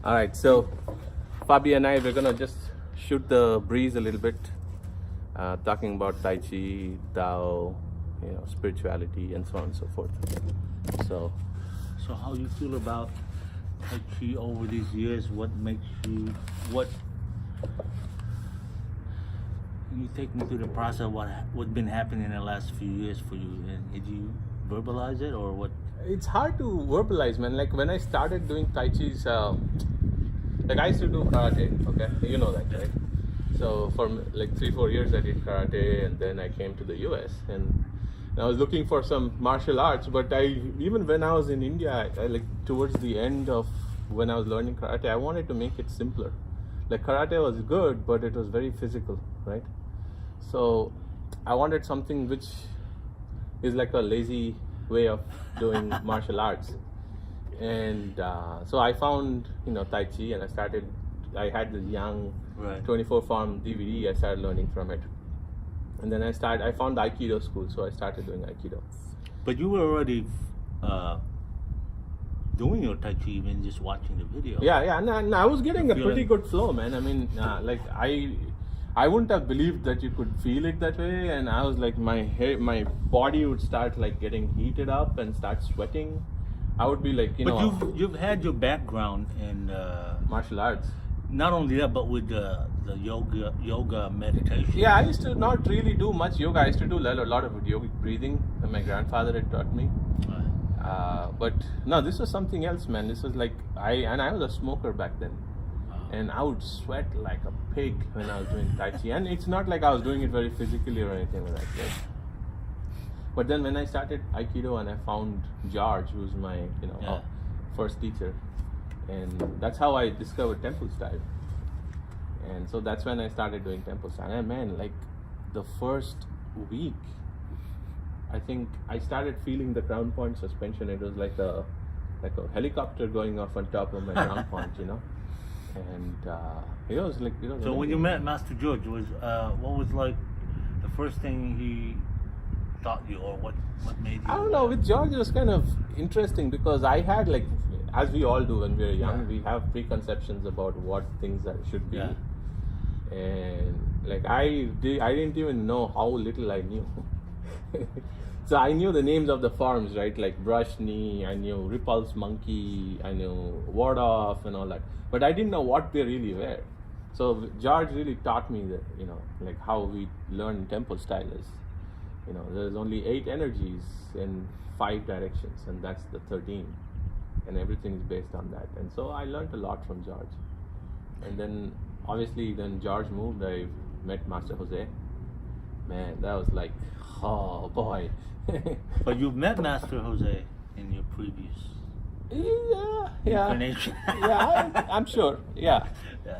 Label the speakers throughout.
Speaker 1: All right, so Fabie and I, we're gonna just shoot the breeze a little bit, talking about Tai Chi, Tao, spirituality, and so on and so forth. So
Speaker 2: how you feel about Tai Chi over these years? What makes you, can you take me through the process of what's been happening in the last few years for you? And did you verbalize it or what?
Speaker 1: it's hard to verbalize, man. Like when I started doing Tai Chi's, like I used to do karate, okay? You know that, right? So for like 3-4 years I did karate, and then I came to the US and I was looking for some martial arts, but even when I was in India, I like towards the end of when I was learning karate, I wanted to make it simpler. Like karate was good, but it was very physical, right? So I wanted something which is like a lazy way of doing martial arts. And so I found, Tai Chi, and I had this young 24 form DVD, I started learning from it. And then I found the Aikido school, so I started doing Aikido.
Speaker 2: But you were already doing your Tai Chi, even just watching the video.
Speaker 1: Yeah, and I was getting a pretty good flow, man. I mean, like I wouldn't have believed that you could feel it that way, and I was like, my body would start like getting heated up and start sweating. I would be like,
Speaker 2: But you've had your background in
Speaker 1: martial arts.
Speaker 2: Not only that, but with the yoga meditation.
Speaker 1: Yeah, I used to not really do much yoga. I used to do a lot of yogic breathing, and my grandfather had taught me. But no, this was something else, man. This was like I was a smoker back then, and I would sweat like a pig when I was doing Tai Chi. And it's not like I was doing it very physically or anything like that. Right? But then when I started Aikido and I found George, who's my first teacher, and that's how I discovered temple style. And so that's when I started doing temple style. And man, like the first week, I think I started feeling the ground point suspension. It was like a helicopter going off on top of my ground point, And it was like
Speaker 2: So
Speaker 1: amazing.
Speaker 2: when you met Master George, what was like the first thing he taught you, or what made you?
Speaker 1: I don't know. With George, it was kind of interesting because I had like, as we all do when we're young, we have preconceptions about what things that should be.
Speaker 2: Yeah.
Speaker 1: And like I didn't even know how little I knew. So I knew the names of the forms, right? Like brush knee, I knew repulse monkey, I knew ward off and all that. But I didn't know what they really were. So George really taught me that, like how we learn temple style is, there's only 8 energies in 5 directions, and that's the 13. And everything is based on that. And so I learned a lot from George. And then obviously then George moved, I met Master Jose. Man, that was like, oh boy.
Speaker 2: But you've met Master Jose in your previous incarnation.
Speaker 1: I'm sure. Yeah.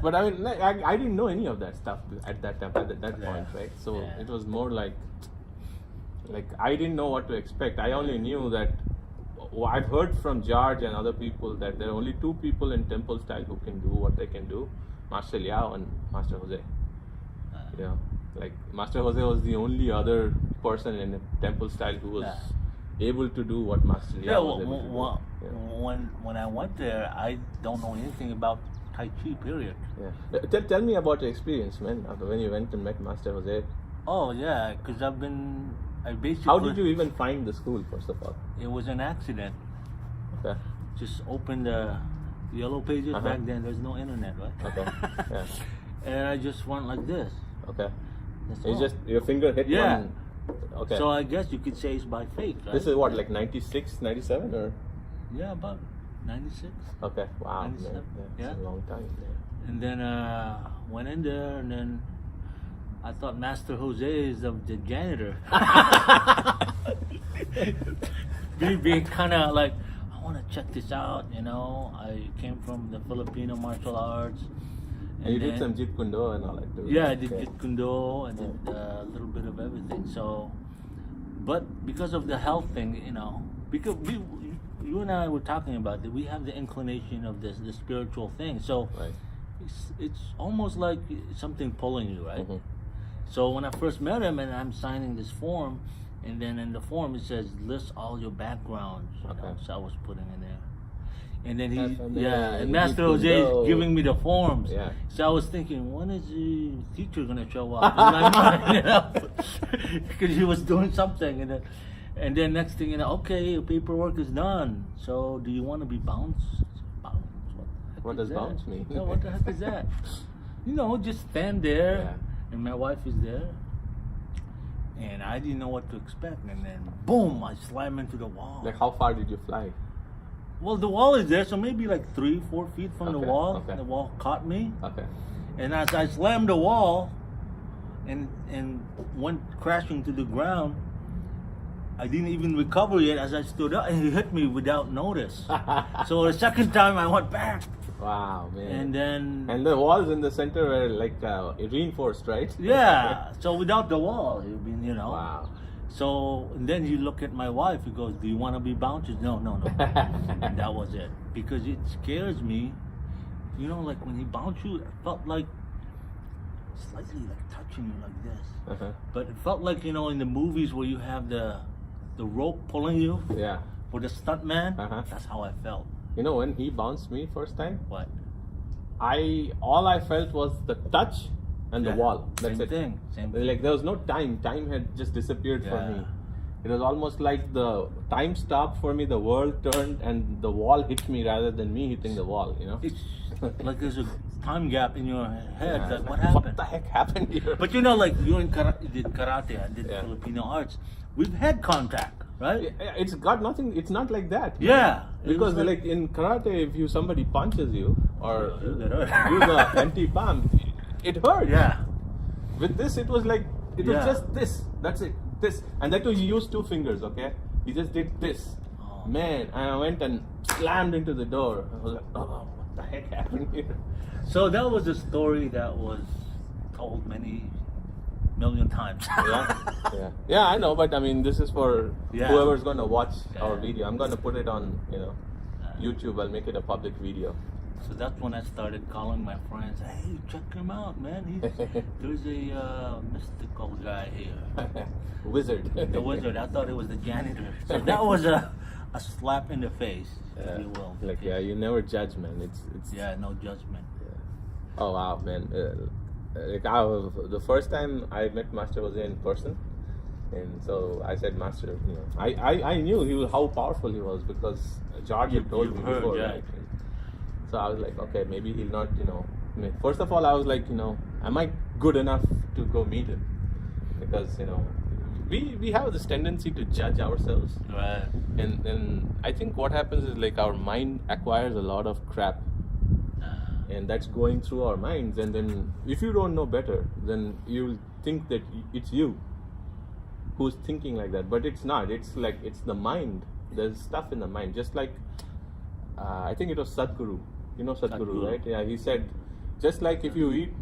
Speaker 1: But I mean, like, I didn't know any of that stuff at that time, at that point, right? So it was more like I didn't know what to expect. I only knew that I've heard from George and other people that there are only 2 people in temple style who can do what they can do, Master Liao and Master Jose. Like Master Jose was the only other person in a temple style who was able to do what Master Liao was able to do.
Speaker 2: When I went there, I don't know anything about Tai Chi, period.
Speaker 1: Yeah. Tell me about your experience, man, when you went and met Master Jose.
Speaker 2: Oh yeah, because I basically.
Speaker 1: How did you even find the school, first of all?
Speaker 2: It was an accident.
Speaker 1: Okay.
Speaker 2: Just opened the yellow pages. Back then, there's no internet, right?
Speaker 1: Okay. Yeah.
Speaker 2: And I just went like this.
Speaker 1: Okay. It's just your finger hit one. Okay.
Speaker 2: So I guess you could say it's by fate, right?
Speaker 1: This is what, like 96, 97 or?
Speaker 2: Yeah, about 96.
Speaker 1: Okay. Wow.
Speaker 2: 97.
Speaker 1: Yeah. It's a long time. Yeah.
Speaker 2: And then went in there, and then I thought Master Jose is the janitor. Being kind of like, I want to check this out, I came from the Filipino Martial Arts.
Speaker 1: And you did some Jeet Kundo and all that too.
Speaker 2: Yeah, I did Jeet Kundo, I did a little bit of everything. So, but because of the health thing, because you and I were talking about that, we have the inclination of the spiritual thing. So it's almost like something pulling you, right? So when I first met him, and I'm signing this form, and then in the form it says list all your backgrounds. So I was putting in there. And then
Speaker 1: FMA,
Speaker 2: and Master
Speaker 1: Jeet
Speaker 2: Jose is
Speaker 1: Kundo.
Speaker 2: giving me the forms.
Speaker 1: Yeah.
Speaker 2: So I was thinking, when is the teacher gonna show up? In my mind, you know, because he was doing something, and then next thing you know, okay, your paperwork is done. So do you want to be bounced? Bounced?
Speaker 1: What does bounce mean?
Speaker 2: No, what the heck is that? You know, just stand there,
Speaker 1: Yeah.
Speaker 2: and my wife is there, and I didn't know what to expect, and then boom, I slam into the wall.
Speaker 1: Like, how far did you fly?
Speaker 2: Well, the wall is there, so maybe like 3-4 feet from the
Speaker 1: Okay,
Speaker 2: wall.
Speaker 1: okay.
Speaker 2: The wall caught me,
Speaker 1: Okay.
Speaker 2: and as I slammed the wall, and went crashing to the ground, I didn't even recover yet. As I stood up, and he hit me without notice. So the second time I went back,
Speaker 1: Wow, man.
Speaker 2: and then
Speaker 1: And the walls in the center were like reinforced, right?
Speaker 2: yeah. So without the wall, you've been, you know.
Speaker 1: Wow.
Speaker 2: So and then you look at my wife. He goes, "Do you want to be bounced?" No. And that was it, because it scares me. You know, like when he bounced you, it felt like slightly like touching you like this.
Speaker 1: Uh-huh.
Speaker 2: But it felt like, you know, in the movies where you have the rope pulling you
Speaker 1: Yeah.
Speaker 2: for the stunt man.
Speaker 1: Uh-huh.
Speaker 2: That's how I felt.
Speaker 1: You know, when he bounced me first time,
Speaker 2: What?
Speaker 1: all I felt was the touch and the
Speaker 2: Yeah.
Speaker 1: wall. That's
Speaker 2: Same
Speaker 1: it.
Speaker 2: thing. Same thing.
Speaker 1: Like there was no time. Time had just disappeared for
Speaker 2: Yeah.
Speaker 1: me. It was almost like the time stopped for me. The world turned and the wall hit me rather than me hitting the wall. You know.
Speaker 2: It's like there's a time gap in your head.
Speaker 1: Yeah,
Speaker 2: Like, what
Speaker 1: what
Speaker 2: happened?
Speaker 1: the heck happened here?
Speaker 2: But you know, like you did karate, I did
Speaker 1: Yeah.
Speaker 2: Filipino arts. We've had contact, right?
Speaker 1: It's got nothing. It's not like that.
Speaker 2: Yeah. It
Speaker 1: Because
Speaker 2: was
Speaker 1: like in karate, if somebody punches you or
Speaker 2: You get hurt.
Speaker 1: use a empty palm, it hurts.
Speaker 2: Yeah.
Speaker 1: With this, it was like it was
Speaker 2: Yeah.
Speaker 1: just this. That's it. This, and that too, he used 2 fingers. Okay, he just did this.
Speaker 2: Oh.
Speaker 1: Man, and I went and slammed into the door. I was like, oh, what the heck happened here?
Speaker 2: So that was a story that was told many million times.
Speaker 1: Yeah. I know, but I mean, this is for
Speaker 2: Yeah.
Speaker 1: whoever's gonna watch our
Speaker 2: Yeah.
Speaker 1: video. I'm gonna put it on, YouTube. I'll make it a public video.
Speaker 2: So that's when I started calling my friends. Hey, check him out, man. There's a mystical guy here.
Speaker 1: Wizard.
Speaker 2: The wizard. I thought it was the janitor. So that was a slap in the face, if you will.
Speaker 1: Like, you never judge, man. It's
Speaker 2: Yeah, no judgment.
Speaker 1: Oh wow, man! The first time I met Master Jose in person, and so I said, Master, I knew how powerful he was because George had told me
Speaker 2: heard,
Speaker 1: before,
Speaker 2: yeah.
Speaker 1: right? So I was like, okay, maybe he'll not, First of all, I was like, am I good enough to go meet him? Because we have this tendency to judge ourselves,
Speaker 2: Right.
Speaker 1: and I think what happens is like our mind acquires a lot of crap. And that's going through our minds, and then if you don't know better, then you'll think that it's you who's thinking like that, but it's not. It's like it's the mind. There's stuff in the mind. Just like I think it was Sadhguru. You know Sadhguru, right? Yeah, he said, just like if you eat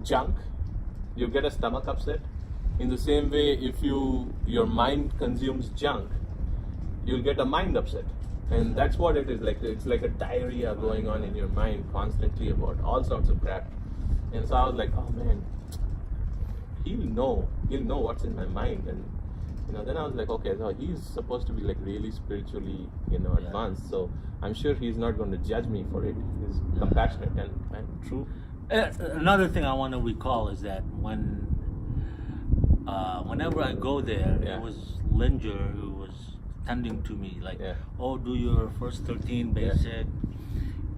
Speaker 1: junk, you get a stomach upset. In the same way, if your mind consumes junk, you'll get a mind upset. And that's what it is like. It's like a diarrhea going on in your mind constantly about all sorts of crap. And so I was like, oh man, he'll know what's in my mind. And then I was like, okay, so he's supposed to be like really spiritually, advanced. So I'm sure he's not going to judge me for it. He's compassionate and true.
Speaker 2: Another thing I want to recall is that whenever I go there,
Speaker 1: Yeah.
Speaker 2: it was Linger who was tending to me, like,
Speaker 1: Yeah.
Speaker 2: oh, do your first 13 basic,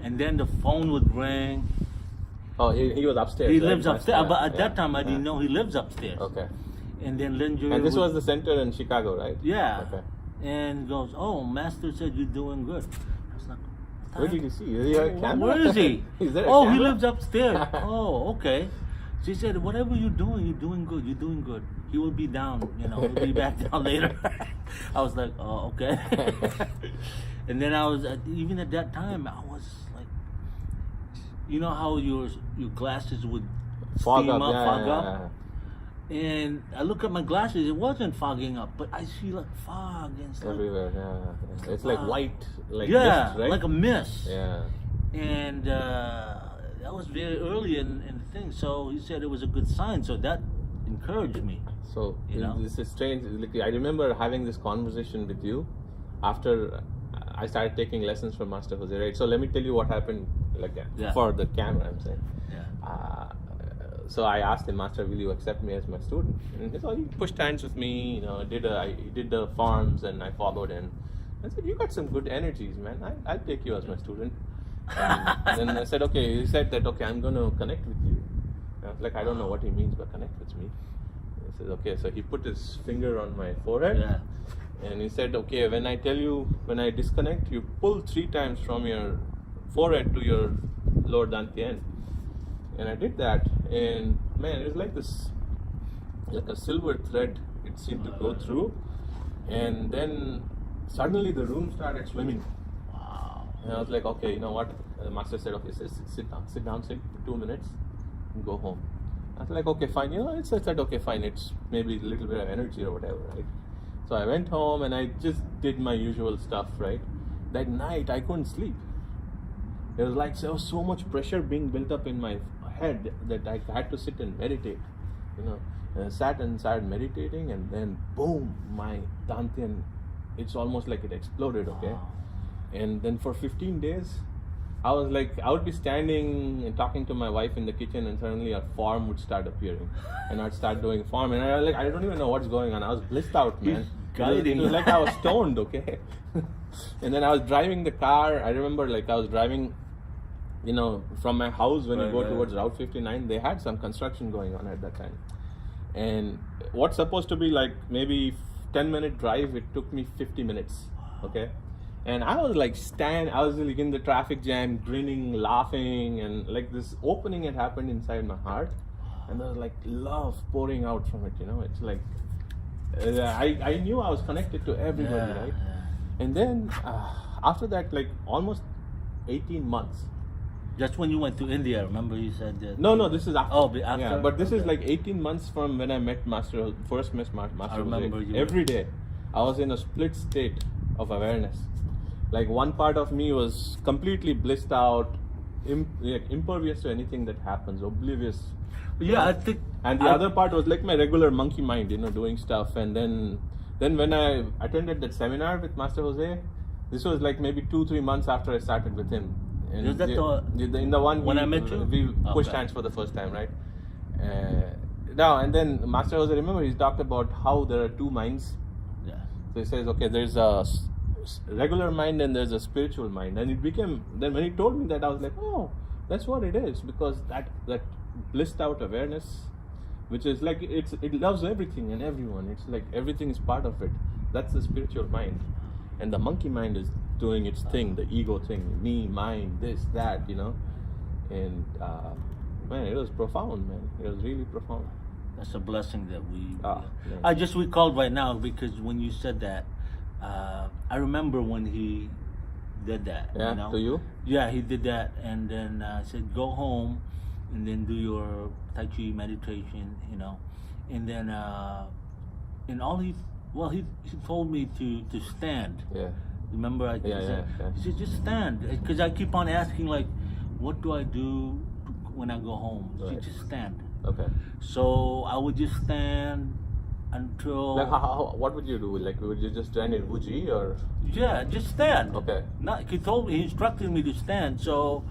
Speaker 2: and then the phone would ring.
Speaker 1: Oh, he was upstairs.
Speaker 2: He
Speaker 1: right?
Speaker 2: lives upstairs,
Speaker 1: Yeah,
Speaker 2: but at
Speaker 1: yeah,
Speaker 2: that time I
Speaker 1: yeah.
Speaker 2: didn't know he lives upstairs.
Speaker 1: Okay.
Speaker 2: And then Linger
Speaker 1: And this
Speaker 2: would-
Speaker 1: was the center in Chicago, right?
Speaker 2: yeah,
Speaker 1: Okay.
Speaker 2: and goes, oh, Master said you're doing good. I was like,
Speaker 1: Where did you see? Is he a camera?
Speaker 2: where is he?
Speaker 1: Is there a
Speaker 2: Oh, he
Speaker 1: camera?
Speaker 2: lives upstairs. Oh, okay. She said, whatever you're doing good. You're doing good. He will be down, he'll be back down later. I was like, oh, okay. And then I was, even at that time, I was like, you know how your glasses would
Speaker 1: Fog
Speaker 2: steam
Speaker 1: up,
Speaker 2: up,
Speaker 1: yeah,
Speaker 2: fog
Speaker 1: yeah,
Speaker 2: up?
Speaker 1: yeah.
Speaker 2: And I look at my glasses, it wasn't fogging up, but I see like fog and stuff.
Speaker 1: Everywhere, yeah. It's like white, like
Speaker 2: yeah,
Speaker 1: mist, right?
Speaker 2: like a mist.
Speaker 1: Yeah.
Speaker 2: And that was very early in the thing, so he said it was a good sign, so that encouraged me.
Speaker 1: So
Speaker 2: You know?
Speaker 1: this is strange. Like, I remember having this conversation with you after I started taking lessons from Master Jose, right? So let me tell you what happened, like for the camera, I'm saying.
Speaker 2: Yeah.
Speaker 1: So I asked him, Master, will you accept me as my student? And he pushed hands with me, I did the forms and I followed in. I said, you got some good energies, man. I'll take you as my student. And then I said, okay, he said that, okay, I'm going to connect with you. I was like, I don't know what he means by connect with me. He said, okay, so he put his finger on my forehead.
Speaker 2: Yeah.
Speaker 1: And he said, okay, when I disconnect, you pull 3 times from your forehead to your lower dantian. And I did that, and man, it was like this, like a silver thread it seemed to go through. And then suddenly the room started swimming.
Speaker 2: Wow.
Speaker 1: And I was like, okay, you know what? The master said, okay, sit down for 2 minutes and go home. I was like, okay, fine. I said, okay, fine. It's maybe a little bit of energy or whatever, right? So I went home and I just did my usual stuff, right? That night I couldn't sleep. There was like so much pressure being built up in my head that I had to sit and meditate, And I sat and started meditating, and then boom, my dantian, it's almost like it exploded, okay?
Speaker 2: Wow.
Speaker 1: And then for 15 days, I would be standing and talking to my wife in the kitchen, and suddenly a form would start appearing, and I'd start doing form, and I don't even know what's going on. I was blissed out, man. It was like I was stoned, okay? And then I was driving the car. I remember, I was driving, from my house when you go towards Route 59. They had some construction going on at that time, and what's supposed to be like maybe 10-minute drive, it took me 50 minutes, okay? And I was in the traffic jam, grinning, laughing, and like this opening had happened inside my heart, and there was like love pouring out from it, It's like, I knew I was connected to everybody, right?
Speaker 2: Yeah.
Speaker 1: And then after that, like almost 18 months.
Speaker 2: Just when you went to India, remember you said that?
Speaker 1: No, this is after.
Speaker 2: Oh, after?
Speaker 1: Yeah, but this is like 18 months from when I met first met Master
Speaker 2: I remember
Speaker 1: Jose.
Speaker 2: you.
Speaker 1: Every day, I was in a split state of awareness. Like one part of me was completely blissed out, impervious to anything that happens, oblivious.
Speaker 2: Yeah, I think.
Speaker 1: And the other part was like my regular monkey mind, doing stuff. And then when I attended that seminar with Master Jose, this was like maybe 2-3 months after I started with him. And
Speaker 2: is that
Speaker 1: in the one
Speaker 2: when I met you?
Speaker 1: We pushed hands for the first time, right? And then Master Jose, remember, he talked about how there are 2 minds.
Speaker 2: Yeah.
Speaker 1: So he says, okay, there's a regular mind and there's a spiritual mind. And then when he told me that, I was like, oh, that's what it is. Because that blissed out awareness, which is like, it loves everything and everyone. It's like everything is part of it. That's the spiritual mind. And the monkey mind is doing its thing, the ego thing, me, mine, this, that, And man, it was profound, man. It was really profound.
Speaker 2: That's a blessing that we.
Speaker 1: Man.
Speaker 2: I just recalled right now because when you said that, I remember when he did that.
Speaker 1: Yeah, to you?
Speaker 2: Yeah, he did that, and then I said, go home, and then do your Tai Chi meditation, and then and all he told me to stand.
Speaker 1: Yeah.
Speaker 2: Remember, I said, he said, just stand, because I keep on asking, like, what do I do when I go home? He said, just stand.
Speaker 1: Okay.
Speaker 2: So I would just stand until.
Speaker 1: Like what would you do? Like, would you just stand in Wuji or?
Speaker 2: Yeah, just stand.
Speaker 1: Okay.
Speaker 2: He instructed me to stand, so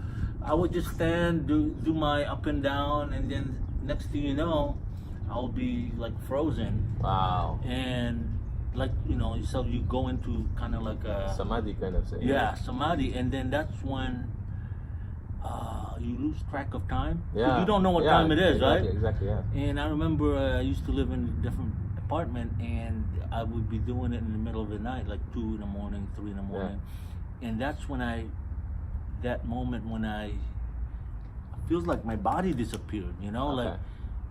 Speaker 2: I would just stand, do my up and down, and then next thing you know, I'll be like frozen.
Speaker 1: Wow.
Speaker 2: And like so you go into kind of like a
Speaker 1: samadhi kind of thing.
Speaker 2: Yeah, samadhi, and then that's when you lose track of time.
Speaker 1: Yeah.
Speaker 2: You don't know what time it is,
Speaker 1: exactly,
Speaker 2: right?
Speaker 1: Exactly. Yeah.
Speaker 2: And I remember I used to live in a different apartment, and I would be doing it in the middle of the night, like 2 in the morning, 3 in the morning, and that's when that moment when I feels like my body disappeared.
Speaker 1: Okay.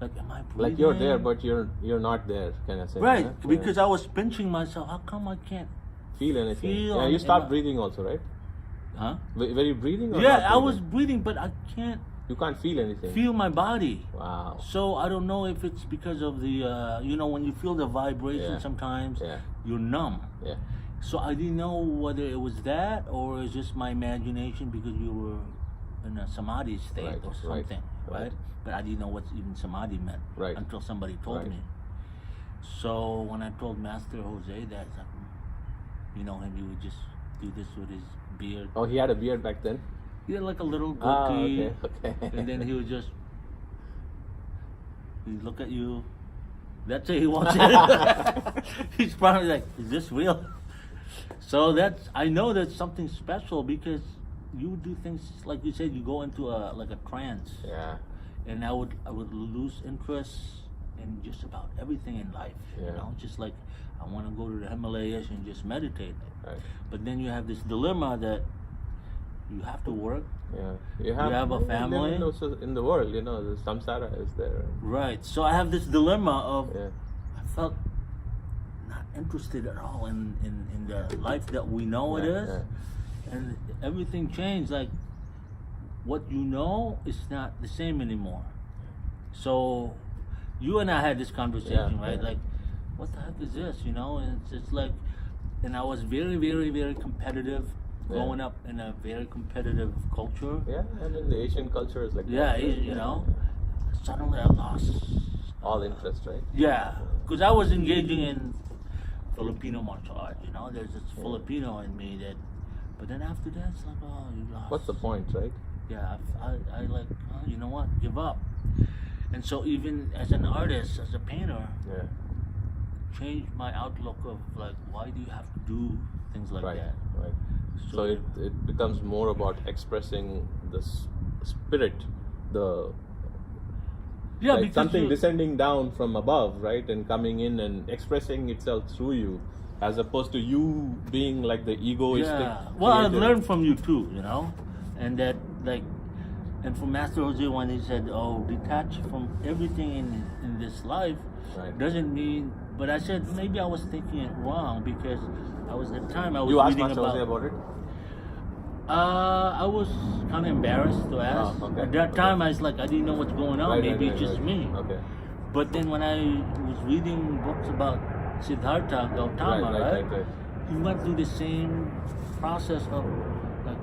Speaker 2: Like am I breathing?
Speaker 1: Like you're there, but you're not there, kind of thing.
Speaker 2: Right,
Speaker 1: Yeah?
Speaker 2: because I was pinching myself. How come I can't
Speaker 1: feel anything?
Speaker 2: feel
Speaker 1: You start breathing also, right?
Speaker 2: Huh?
Speaker 1: Were you breathing? Or
Speaker 2: Yeah,
Speaker 1: not
Speaker 2: I was
Speaker 1: breathing?
Speaker 2: breathing, but I can't
Speaker 1: You can't feel anything.
Speaker 2: feel my body.
Speaker 1: Wow.
Speaker 2: So I don't know if it's because of the, when you feel the vibration, sometimes you're numb.
Speaker 1: Yeah.
Speaker 2: So I didn't know whether it was that or it's just my imagination because you were in a samadhi state or something, right? But I didn't know what even samadhi meant until somebody told me. So when I told Master Jose that, him, he would just do this with his beard.
Speaker 1: Oh, he had a beard back then?
Speaker 2: He had like a little
Speaker 1: Ah,
Speaker 2: goatee,
Speaker 1: okay.
Speaker 2: and then he would just he'd look at you. That's it. He wants it. He's probably like, "Is this real?" So I know that's something special because you do things like you said. You go into a trance.
Speaker 1: Yeah.
Speaker 2: And I would lose interest in just about everything in life.
Speaker 1: Yeah.
Speaker 2: You know, just like I want to go to the Himalayas and just meditate.
Speaker 1: Right.
Speaker 2: But then you have this dilemma that you have to work.
Speaker 1: Yeah.
Speaker 2: You have a family.
Speaker 1: Also in the world, you know, the samsara is there.
Speaker 2: Right. So I have this dilemma of
Speaker 1: Yeah.
Speaker 2: I felt not interested at all in the life that we know it
Speaker 1: Yeah,
Speaker 2: is.
Speaker 1: yeah.
Speaker 2: And everything changed. Like what you know is not the same anymore. So you and I had this conversation,
Speaker 1: Yeah,
Speaker 2: right?
Speaker 1: yeah.
Speaker 2: Like, what the heck is this? You know, and it's like, and I was very, very, very competitive,
Speaker 1: Yeah.
Speaker 2: growing up in a very competitive culture.
Speaker 1: Yeah, I mean the Asian culture is like
Speaker 2: Yeah,
Speaker 1: that.
Speaker 2: you know. Suddenly I lost
Speaker 1: All interest, right?
Speaker 2: Yeah, because I was engaging in Filipino martial arts. You know, there's this Filipino in me that. But then after that, it's like, oh, you lost.
Speaker 1: What's the point, right?
Speaker 2: Yeah, I like, oh, you know what, give up. And so even as an artist, as a painter,
Speaker 1: Yeah.
Speaker 2: changed my outlook of like, why do you have to do things like
Speaker 1: Right.
Speaker 2: that?
Speaker 1: Right. So it becomes more about expressing the spirit, the
Speaker 2: Yeah,
Speaker 1: like
Speaker 2: because
Speaker 1: something
Speaker 2: you-
Speaker 1: descending down from above, right, and coming in and expressing itself through you, as opposed to you being like the egoistic.
Speaker 2: Yeah. Well, I've
Speaker 1: creative.
Speaker 2: learned from you too, you know, and that like, and from Master Jose when he said, "Oh, detach from everything in this life,"
Speaker 1: Right.
Speaker 2: doesn't mean. But I said maybe I was thinking it wrong because I was at the time I was
Speaker 1: You asked
Speaker 2: reading
Speaker 1: Master Jose about it?
Speaker 2: I was kind of embarrassed to ask.
Speaker 1: Oh, okay.
Speaker 2: At that time, I was like, I didn't know what's going on.
Speaker 1: Right,
Speaker 2: Maybe
Speaker 1: right,
Speaker 2: it's just
Speaker 1: right.
Speaker 2: me.
Speaker 1: Okay.
Speaker 2: But then when I was reading books about Siddhartha Gautama,
Speaker 1: Right.
Speaker 2: he went through the same process of like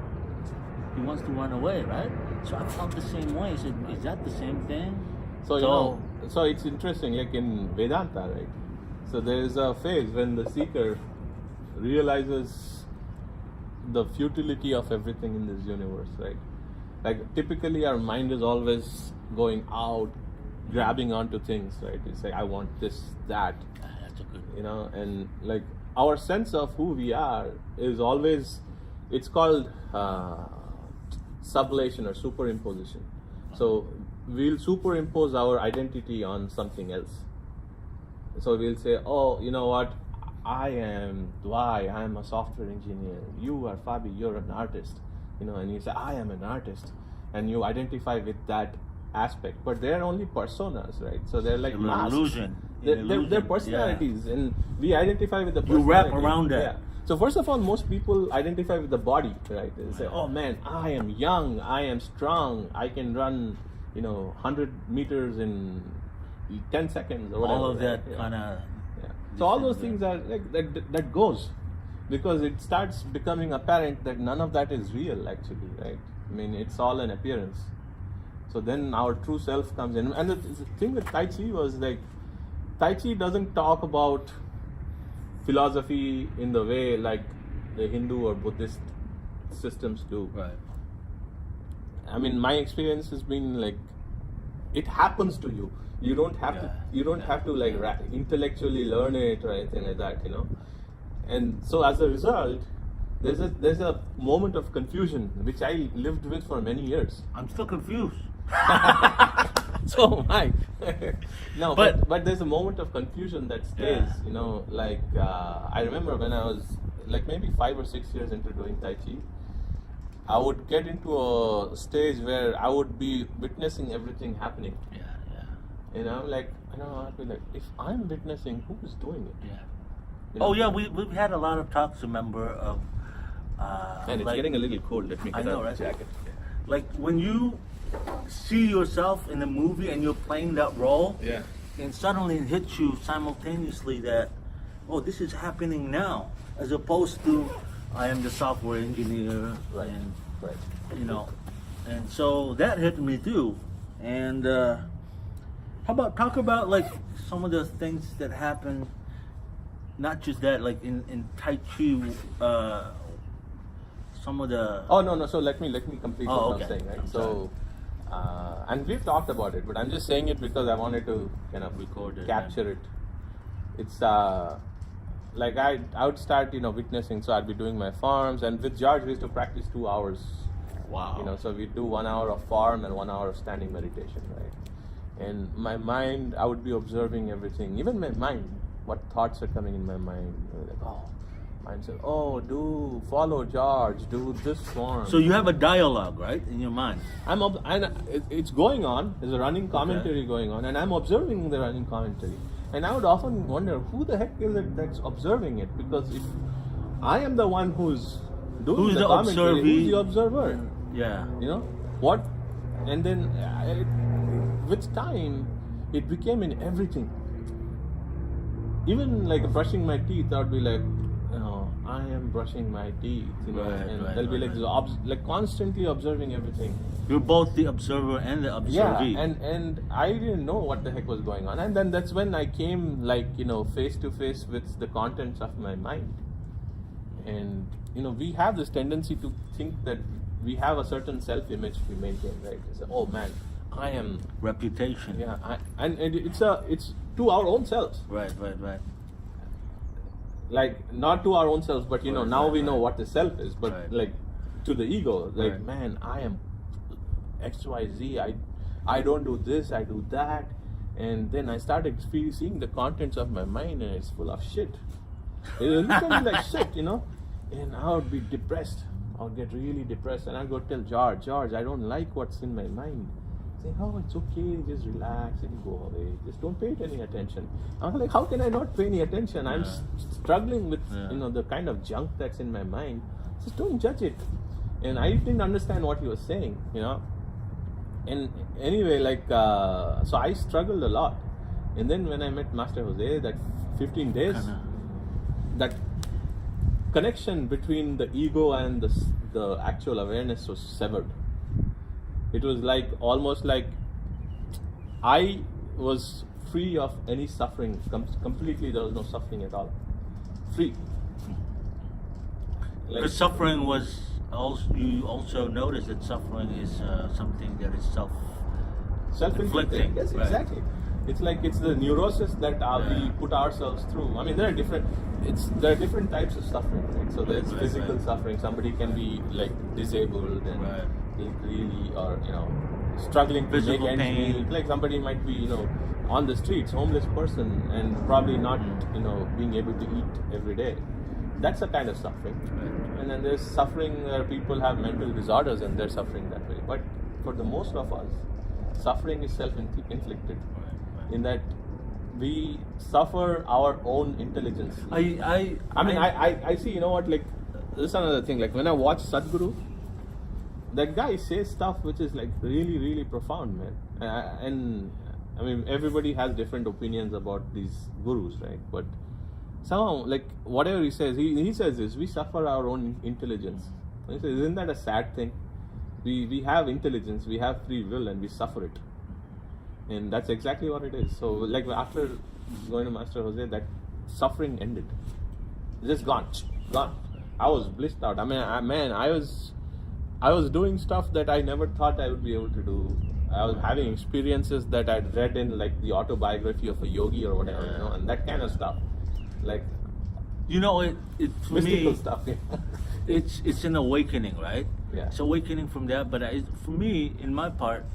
Speaker 2: he wants to run away, right? So I felt the same way. I said, is that the same thing?
Speaker 1: So you know, so it's interesting, like in Vedanta, right? So there is a phase when the seeker realizes the futility of everything in this universe, right? Like typically our mind is always going out, grabbing onto things, right? It's like I want this, that,
Speaker 2: That's a good.
Speaker 1: you know, and like our sense of who we are is always, it's called sublation or superimposition. So we'll superimpose our identity on something else. So we'll say, oh, you know what, I am Dwight, I'm a software engineer, you are Fabie, you're an artist, you know, and you say, I am an artist, and you identify with that aspect, but they're only personas, right? So they're like
Speaker 2: An
Speaker 1: masks.
Speaker 2: illusion.
Speaker 1: They're personalities, and we identify with the
Speaker 2: You
Speaker 1: personality.
Speaker 2: wrap around that.
Speaker 1: Yeah. So first of all, most people identify with the body, right? They say, oh man, I am young, I am strong, I can run, 100 meters in 10 seconds or whatever.
Speaker 2: All of that
Speaker 1: right?
Speaker 2: kind of.
Speaker 1: Yeah. So all those things are like that goes, because it starts becoming apparent that none of that is real actually, right? I mean, it's all an appearance. So then our true self comes in, and the thing with Tai Chi was like, Tai Chi doesn't talk about philosophy in the way like the Hindu or Buddhist systems do.
Speaker 2: Right.
Speaker 1: I mean, my experience has been like, it happens to you. You don't have to. You don't have to like intellectually learn it or anything like that, And so as a result, there's a moment of confusion which I lived with for many years.
Speaker 2: I'm still confused.
Speaker 1: So am I. No,
Speaker 2: But-
Speaker 1: but there's a moment of confusion that stays.
Speaker 2: Yeah.
Speaker 1: I remember when I was like maybe 5 or 6 years into doing Tai Chi, I would get into a stage where I would be witnessing everything happening.
Speaker 2: Yeah.
Speaker 1: I'd be like, if I'm witnessing, who is doing it?
Speaker 2: Yeah.
Speaker 1: You know?
Speaker 2: Oh yeah, we've had a lot of talks. Remember of.
Speaker 1: And it's
Speaker 2: like,
Speaker 1: getting a little cold. Let me
Speaker 2: I
Speaker 1: get
Speaker 2: know,
Speaker 1: out
Speaker 2: right?
Speaker 1: the jacket.
Speaker 2: Like when you see yourself in a movie and you're playing that role,
Speaker 1: Yeah.
Speaker 2: and suddenly it hits you simultaneously that, oh, this is happening now, as opposed to I am the software engineer,
Speaker 1: Right.
Speaker 2: and
Speaker 1: Right.
Speaker 2: and so that hit me too. And how about talk about like some of the things that happen, not just that, like in Tai Chi, some of the.
Speaker 1: Oh no. So let me complete what
Speaker 2: okay.
Speaker 1: I'm saying. Right.
Speaker 2: I'm
Speaker 1: So, and we've talked about it, but I'm just saying it because I wanted to kind of
Speaker 2: Record it,
Speaker 1: capture it. It's like I would start witnessing. So I'd be doing my farms, and with George we used to practice 2 hours.
Speaker 2: Wow.
Speaker 1: So we do 1 hour of farm and 1 hour of standing meditation, right? And my mind, I would be observing everything, even my mind, what thoughts are coming in my mind. Like, mind said, follow George, do this form.
Speaker 2: So you have a dialogue, right, in your mind?
Speaker 1: It's going on. There's a running commentary going on, and I'm observing the running commentary. And I would often wonder, who the heck is it that's observing it? Because if I am the one who's doing the commentary, who's the observer?
Speaker 2: Yeah.
Speaker 1: What? And then with time, it became in everything. Even like brushing my teeth, I would be like, I am brushing my teeth, and they'll be like constantly observing everything.
Speaker 2: You're both the observer and the observee.
Speaker 1: Yeah, and I didn't know what the heck was going on, and then that's when I came face to face with the contents of my mind. And we have this tendency to think that we have a certain self-image we maintain, right? It's oh man, I am
Speaker 2: reputation.
Speaker 1: Yeah, and it's to our own selves.
Speaker 2: Right.
Speaker 1: Like not to our own selves, but we know what the self is. But like to the ego, like man, I am XYZ. I don't do this, I do that, and then I started seeing the contents of my mind, and it's full of shit. It looks like shit, and I would be depressed. I would get really depressed, and I'd go tell George, I don't like what's in my mind. Say, it's okay, just relax and go away. Just don't pay it any attention. I was like, how can I not pay any attention? I'm struggling with the kind of junk that's in my mind. Just don't judge it. And I didn't understand what he was saying, And anyway, so I struggled a lot. And then when I met Master Jose, that 15 days, that connection between the ego and the actual awareness was severed. It was almost like I was free of any suffering. Completely, there was no suffering at all. Free.
Speaker 2: Because suffering was you also notice that suffering is something that is self-inflicting.
Speaker 1: Yes, exactly. It's like it's the neurosis that we put ourselves through. I mean, there are different types of suffering, right? So there's physical suffering. Somebody can be disabled and really, or struggling to make ends meet. Like somebody might be on the streets, homeless person, and probably not being able to eat every day. That's a kind of suffering. And then there's suffering where people have mental disorders and they're suffering that way. But for the most of us, suffering is self-inflicted. In that we suffer our own intelligence. I see, this is another thing. Like when I watch Sadhguru, that guy says stuff which is really, really profound, man. And I mean, everybody has different opinions about these gurus, right? But somehow, whatever he says this: we suffer our own intelligence. And he says, isn't that a sad thing? We have intelligence, we have free will, and we suffer it. And that's exactly what it is. So, after going to Master Jose, that suffering ended. Just gone. I was blissed out. I mean, I was doing stuff that I never thought I would be able to do. I was having experiences that I'd read in the autobiography of a yogi or whatever, and that kind of stuff.
Speaker 2: It for
Speaker 1: mystical
Speaker 2: me,
Speaker 1: stuff.
Speaker 2: it's an awakening, right?
Speaker 1: Yeah.
Speaker 2: It's awakening from that. But for me, in my part,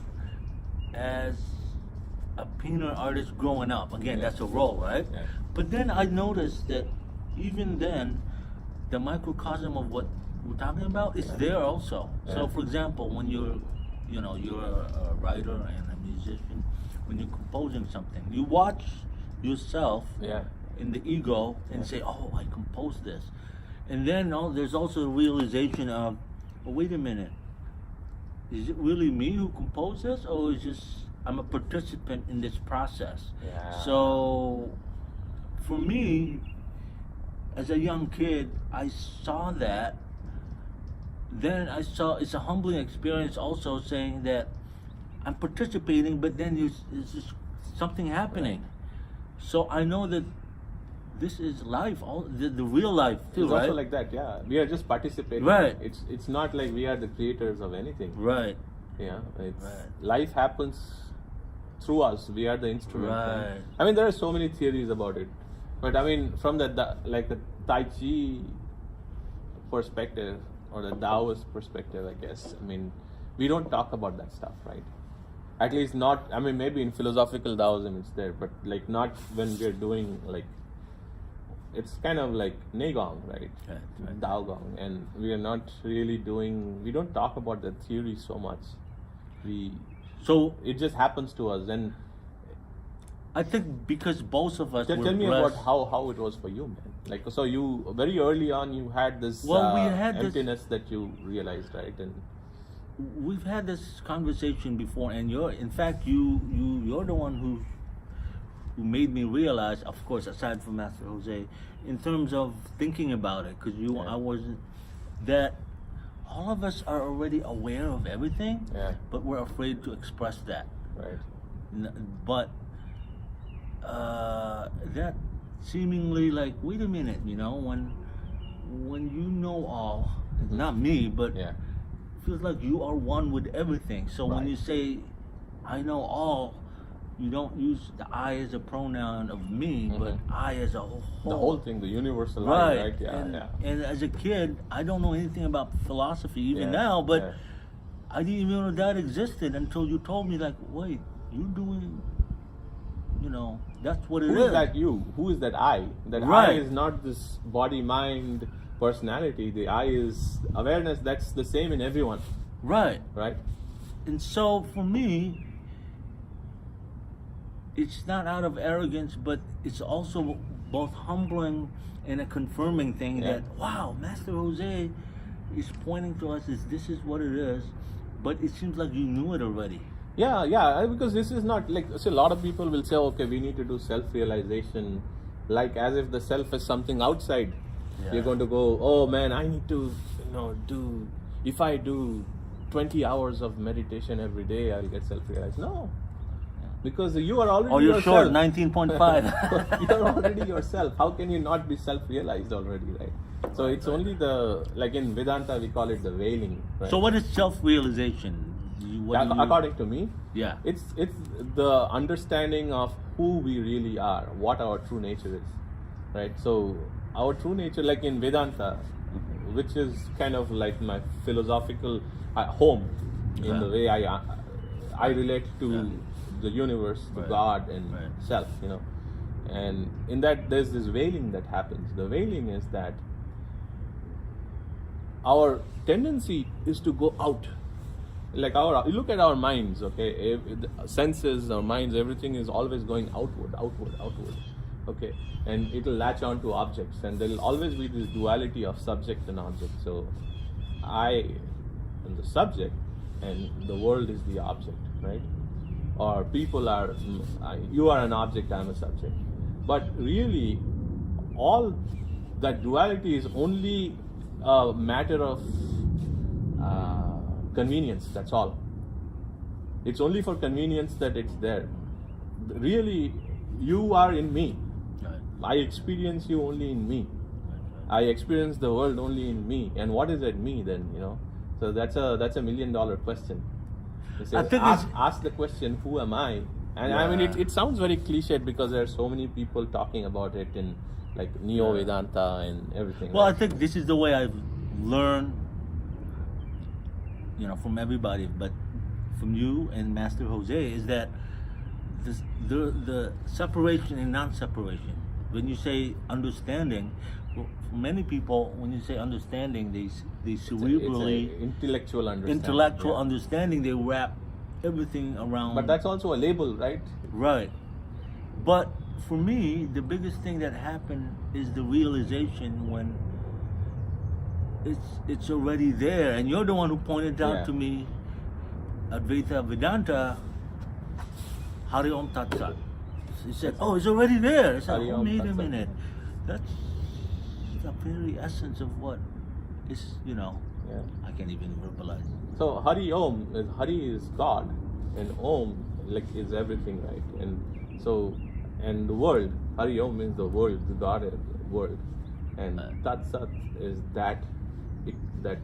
Speaker 2: as a painter artist growing up, again, that's a role, right?
Speaker 1: Yeah.
Speaker 2: But then I noticed that even then, the microcosm of what we're talking about is there also.
Speaker 1: Yeah.
Speaker 2: So, for example, when you're a writer and a musician, when you're composing something, you watch yourself in the ego and say, "Oh, I composed this," and then there's also a realization of, "Oh, wait a minute, is it really me who composed this, or is just I'm a participant in this process?"
Speaker 1: Yeah.
Speaker 2: So, for me, as a young kid, I saw that. Then I saw it's a humbling experience also, saying that I'm participating, but then there's just something happening. So I know that this is life, all the real life too,
Speaker 1: It's
Speaker 2: right?
Speaker 1: also like that, yeah. We are just participating.
Speaker 2: Right.
Speaker 1: It's not like we are the creators of anything.
Speaker 2: Right.
Speaker 1: Yeah. It's
Speaker 2: Right.
Speaker 1: life happens through us. We are the instrument.
Speaker 2: Right.
Speaker 1: I mean, there are so many theories about it, but I mean, from the like the Tai Chi perspective or the Taoist perspective, I guess. I mean, we don't talk about that stuff, right? At least not. I mean, maybe in philosophical Taoism it's there, but like not when we're doing like. It's kind of like Neigong, right?
Speaker 2: Right.
Speaker 1: Dao Gong, and we are not really doing. We don't talk about the theory so much.
Speaker 2: So
Speaker 1: It just happens to us. And
Speaker 2: I think because both of us
Speaker 1: tell
Speaker 2: were
Speaker 1: me
Speaker 2: blessed,
Speaker 1: about how it was for you, man. Like, so you very early on you had this
Speaker 2: Well, we had this-
Speaker 1: emptiness that you realized, right? And
Speaker 2: we've had this conversation before, and you're the one who made me realize, of course, aside from Master Jose, in terms of thinking about it, because
Speaker 1: Yeah.
Speaker 2: I wasn't, that all of us are already aware of everything,
Speaker 1: Yeah.
Speaker 2: but we're afraid to express that.
Speaker 1: right.
Speaker 2: But that seemingly like, wait a minute, when you know all, not me, but
Speaker 1: Yeah.
Speaker 2: feels like you are one with everything. So when
Speaker 1: Right.
Speaker 2: you say, I know all, you don't use the I as a pronoun of me, but I as a whole.
Speaker 1: The whole thing, the universal
Speaker 2: Right.
Speaker 1: right? Yeah,
Speaker 2: and,
Speaker 1: yeah.
Speaker 2: and as a kid, I don't know anything about philosophy even
Speaker 1: Yeah,
Speaker 2: now, but
Speaker 1: yeah.
Speaker 2: I didn't even know that existed until you told me, like, wait, you're doing, that's what it is.
Speaker 1: Who is that you? Who is that I? That I
Speaker 2: Right.
Speaker 1: is not this body, mind, personality. The I is awareness that's the same in everyone,
Speaker 2: Right.
Speaker 1: right?
Speaker 2: And so for me, it's not out of arrogance, but it's also both humbling and a confirming thing
Speaker 1: Yeah.
Speaker 2: that, wow, Master Jose is pointing to us as this is what it is, but it seems like you knew it already.
Speaker 1: Yeah, because this is not like, so a lot of people will say, okay, we need to do self-realization, like as if the self is something outside.
Speaker 2: Yeah.
Speaker 1: You're going to go, oh man, I need to, if I do 20 hours of meditation every day, I'll get self-realized. No, because you are already
Speaker 2: Oh, you're
Speaker 1: yourself.
Speaker 2: short, 19.5.
Speaker 1: You're already yourself. How can you not be self-realized already, right? So it's only like in Vedanta, we call it the veiling, right?
Speaker 2: So what is self-realization?
Speaker 1: According to me,
Speaker 2: Yeah.
Speaker 1: it's the understanding of who we really are, what our true nature is, right? So our true nature, like in Vedanta, which is kind of like my philosophical home, in
Speaker 2: Yeah.
Speaker 1: the way I relate to the universe, to
Speaker 2: Right.
Speaker 1: God, and
Speaker 2: Right.
Speaker 1: self, and in that there's this veiling that happens. The veiling is that our tendency is to go out. Like you look at our minds, okay, senses, our minds, everything is always going outward, okay, and it'll latch on to objects, and there'll always be this duality of subject and object. So I am the subject, and the world is the object, right? Or people are, you are an object, I'm a subject. But really, all that duality is only a matter of convenience, that's all. It's only for convenience that it's there. Really, you are in me.
Speaker 2: Right.
Speaker 1: I experience you only in me. I experience the world only in me. And what is that me then, So that's a $1 million question. It says,
Speaker 2: I think
Speaker 1: ask the question, who am I? And I mean,
Speaker 2: Yeah.
Speaker 1: it sounds very cliched because there are so many people talking about it in like Neo-Vedanta and everything.
Speaker 2: Well, I
Speaker 1: right?
Speaker 2: think this is the way I've learned, from everybody, but from you and Master Jose, is that the separation and non-separation. When you say understanding, for many people, when you say understanding, they cerebrally,
Speaker 1: it's a intellectual understanding.
Speaker 2: intellectual
Speaker 1: yeah.
Speaker 2: understanding, they wrap everything around.
Speaker 1: But that's also a label, right?
Speaker 2: Right. But for me, the biggest thing that happened is the realization when it's already there. And you're the one who pointed out
Speaker 1: Yeah.
Speaker 2: to me Advaita Vedanta, Hari Om Tat Sat. He said, oh, it's already there. I said,
Speaker 1: Hari
Speaker 2: oh,
Speaker 1: Om
Speaker 2: wait
Speaker 1: Tat
Speaker 2: a
Speaker 1: Sat.
Speaker 2: minute. That's the very essence of what is,
Speaker 1: Yeah.
Speaker 2: I can't even verbalize.
Speaker 1: So Hari is God, and Om is everything, right? And so and the world. Hari Om means the world, the God world, and Tat Sat is that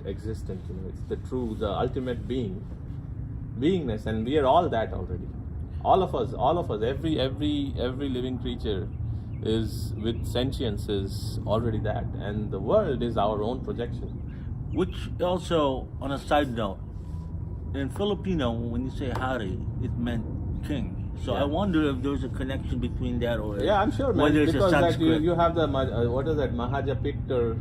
Speaker 1: existence. It's the true, the ultimate beingness, and we are all that already. All of us, every living creature is with sentience is already that, and the world is our own projection.
Speaker 2: Which also, on a side note, in Filipino, when you say Hari, it meant king. So I wonder if there's a connection between that, or
Speaker 1: I'm sure, man,
Speaker 2: whether it's
Speaker 1: because
Speaker 2: a
Speaker 1: that
Speaker 2: Sanskrit.
Speaker 1: you have the what is that Mahajapit or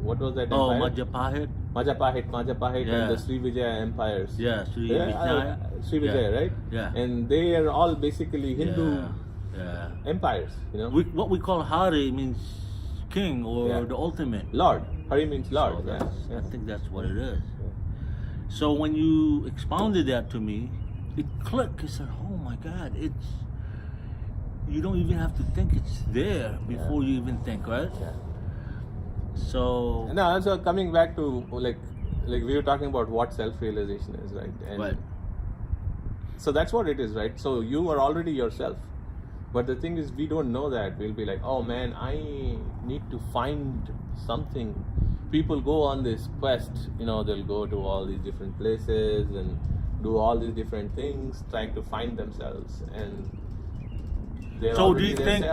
Speaker 1: what was that?
Speaker 2: Oh,
Speaker 1: empire? Majapahit, and the Sri Vijaya empires.
Speaker 2: Yeah, Sri Vijaya.
Speaker 1: Sri Vijaya, right?
Speaker 2: Yeah.
Speaker 1: And they are all basically Hindu empires.
Speaker 2: What we call Hari means king or the ultimate.
Speaker 1: Lord. Hari means Lord.
Speaker 2: So I think that's what it is. So when you expounded that to me, it clicked. I said, "Oh my God, you don't even have to think it's there before you even think, right?"
Speaker 1: Yeah.
Speaker 2: So
Speaker 1: now, so coming back to like we were talking about what self-realization is, right? And
Speaker 2: right.
Speaker 1: So that's what it is, right? So you are already yourself, but the thing is, we don't know that. We'll be like, "Oh man, I need to find something." People go on this quest, they'll go to all these different places and do all these different things, trying to find themselves, and
Speaker 2: so do you think?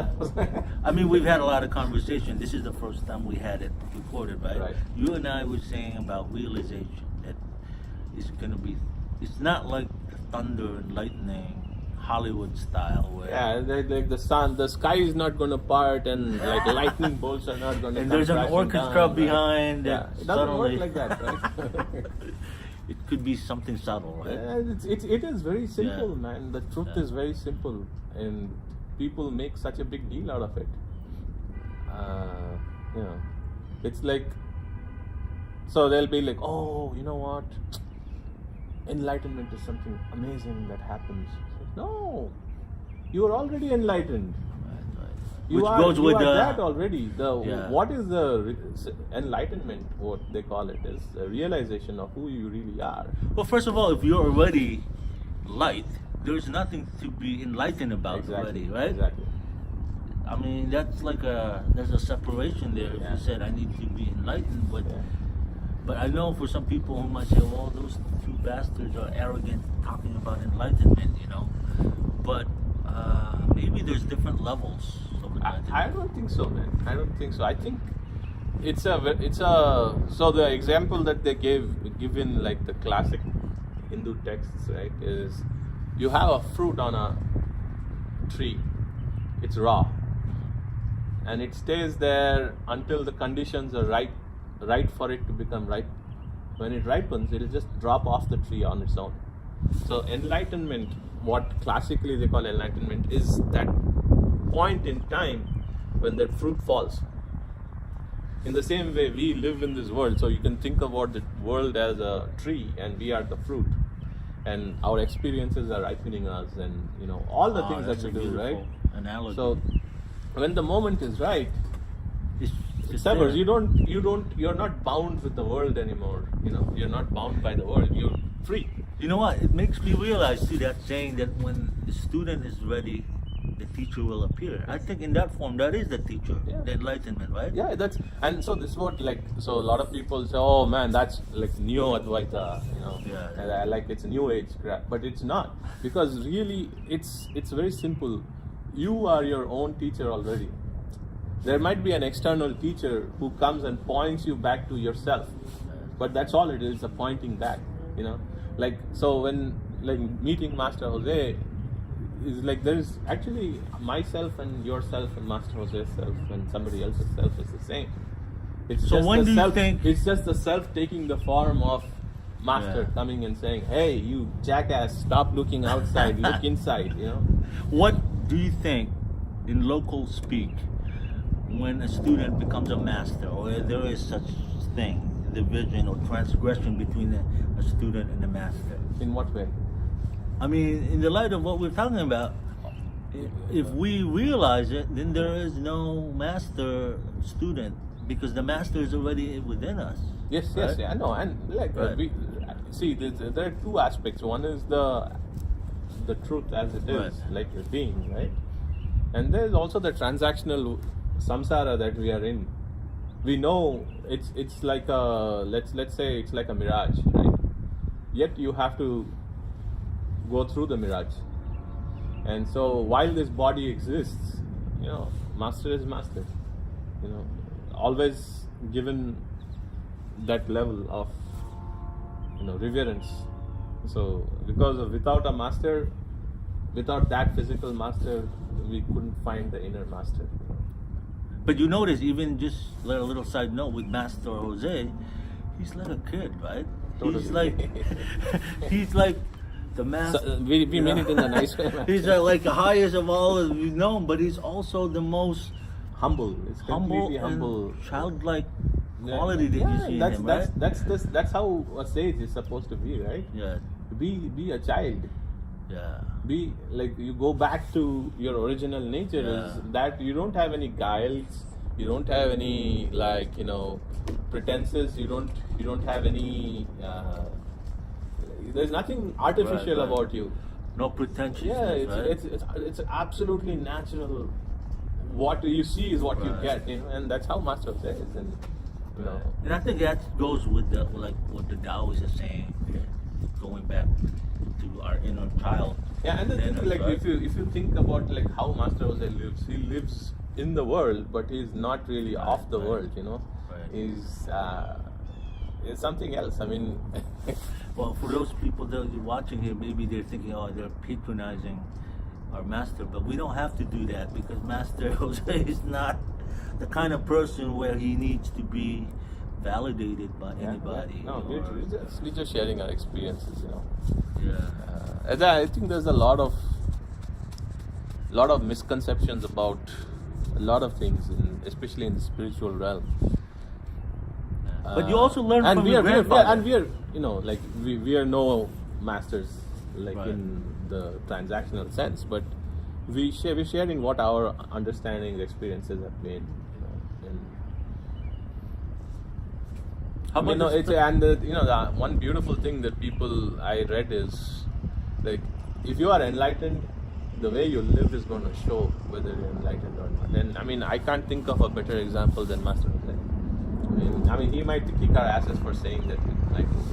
Speaker 2: I mean, we've had a lot of conversation. This is the first time we had it recorded, right?
Speaker 1: Right.
Speaker 2: You and I were saying about realization that it's gonna be. It's not like thunder and lightning, Hollywood style, where
Speaker 1: like the sky is not going to part, and like lightning bolts are not going to.
Speaker 2: And there's an orchestra
Speaker 1: down,
Speaker 2: behind.
Speaker 1: Right? It doesn't work like that, right?
Speaker 2: It could be something subtle, right?
Speaker 1: It is very simple, man. The truth is very simple, and people make such a big deal out of it. It's like, so they'll be like, "Oh, you know what? Enlightenment is something amazing that happens." No, you are already enlightened.
Speaker 2: Which goes with
Speaker 1: that already. What is the enlightenment? What they call it is the realization of who you really are.
Speaker 2: Well, first of all, if you're already light, there's nothing to be enlightened about already, right?
Speaker 1: Exactly.
Speaker 2: I mean, that's like there's a separation there. If you said I need to be enlightened, but I know for some people who might say, "Well, those two bastards are arrogant talking about enlightenment," But maybe there's different levels of enlightenment.
Speaker 1: I don't think so, man. I don't think so. I think it's a. So the example that they give in like the classic Hindu texts, right, is you have a fruit on a tree. It's raw, and it stays there until the conditions are right for it to become ripe. When it ripens, it'll just drop off the tree on its own. So enlightenment, what classically they call enlightenment, is that point in time when that fruit falls. In the same way, we live in this world, so you can think about the world as a tree, and we are the fruit, and our experiences are ripening us, and all the things that we do, right?
Speaker 2: Analogy.
Speaker 1: So when the moment is right,
Speaker 2: it's
Speaker 1: severs. You're not bound with the world anymore. You're not bound by the world. You're free.
Speaker 2: You know what? It makes me realize too that saying that when the student is ready, the teacher will appear. I think in that form, that is the teacher, the enlightenment, right?
Speaker 1: Yeah, and so this is what so a lot of people say, "Oh man, that's like neo Advaita," and I like it's new age crap, but it's not, because really it's very simple. You are your own teacher already. There might be an external teacher who comes and points you back to yourself, but that's all it is, a pointing back. Like so when like meeting Master Jose is like there's actually myself and yourself and Master Jose's self and somebody else's self is the same. It's
Speaker 2: so
Speaker 1: just
Speaker 2: when
Speaker 1: the
Speaker 2: do you
Speaker 1: self,
Speaker 2: think
Speaker 1: it's just the self taking the form of Master coming and saying, "Hey, you jackass, stop looking outside, look inside."
Speaker 2: What do you think, in local speak, when a student becomes a master, or there is such thing, division or transgression between a student and a master?
Speaker 1: In what way?
Speaker 2: I mean, in the light of what we're talking about, if we realize it, then there is no master-student, because the master is already within us.
Speaker 1: Yes,
Speaker 2: right?
Speaker 1: I know, and like there are two aspects. One is the truth as it is, like your being, right? And there's also the transactional samsara that we are in. We know it's like a let's say it's like a mirage, right? Yet you have to go through the mirage. And so while this body exists, master is master. Always given that level of reverence. So without a master, without that physical master, we couldn't find the inner master.
Speaker 2: But you notice, even just a little side note with Master Jose, he's like a kid, right?
Speaker 1: Totally.
Speaker 2: He's like the master.
Speaker 1: So, we mean it in a nice way.
Speaker 2: He's like the highest of all that we've known, but he's also the most
Speaker 1: humble. It's completely humble,
Speaker 2: and childlike quality that you see in him, right?
Speaker 1: That's how a sage is supposed to be, right?
Speaker 2: Yeah.
Speaker 1: Be a child.
Speaker 2: Yeah.
Speaker 1: Be like, you go back to your original nature. Is that you don't have any guiles, you don't have any pretenses, you don't have any there's nothing artificial about you.
Speaker 2: No pretensions.
Speaker 1: Yeah, it's absolutely natural. What you see is what you get, and that's how Master says. And
Speaker 2: and I think that goes with what the Taoists are saying, going back to our inner child.
Speaker 1: Yeah, and the thing, if you think about how Master Jose lives, he lives in the world, but he's not really off the world. He's something else. I mean,
Speaker 2: well, for those people that are watching here, maybe they're thinking, they're patronizing our master, but we don't have to do that, because Master Jose is not the kind of person where he needs to be validated by anybody.
Speaker 1: No, we're just sharing our experiences,
Speaker 2: Yeah.
Speaker 1: I think there's a lot of misconceptions about a lot of things, especially in the spiritual realm.
Speaker 2: But you also learn from your
Speaker 1: grandfather. We are no masters in the transactional sense, but we're sharing what our understanding, experiences have been. The one beautiful thing that I read is, if you are enlightened, the way you live is going to show whether you're enlightened or not. And I can't think of a better example than Master Jose. He might kick our asses for saying that we're enlightened.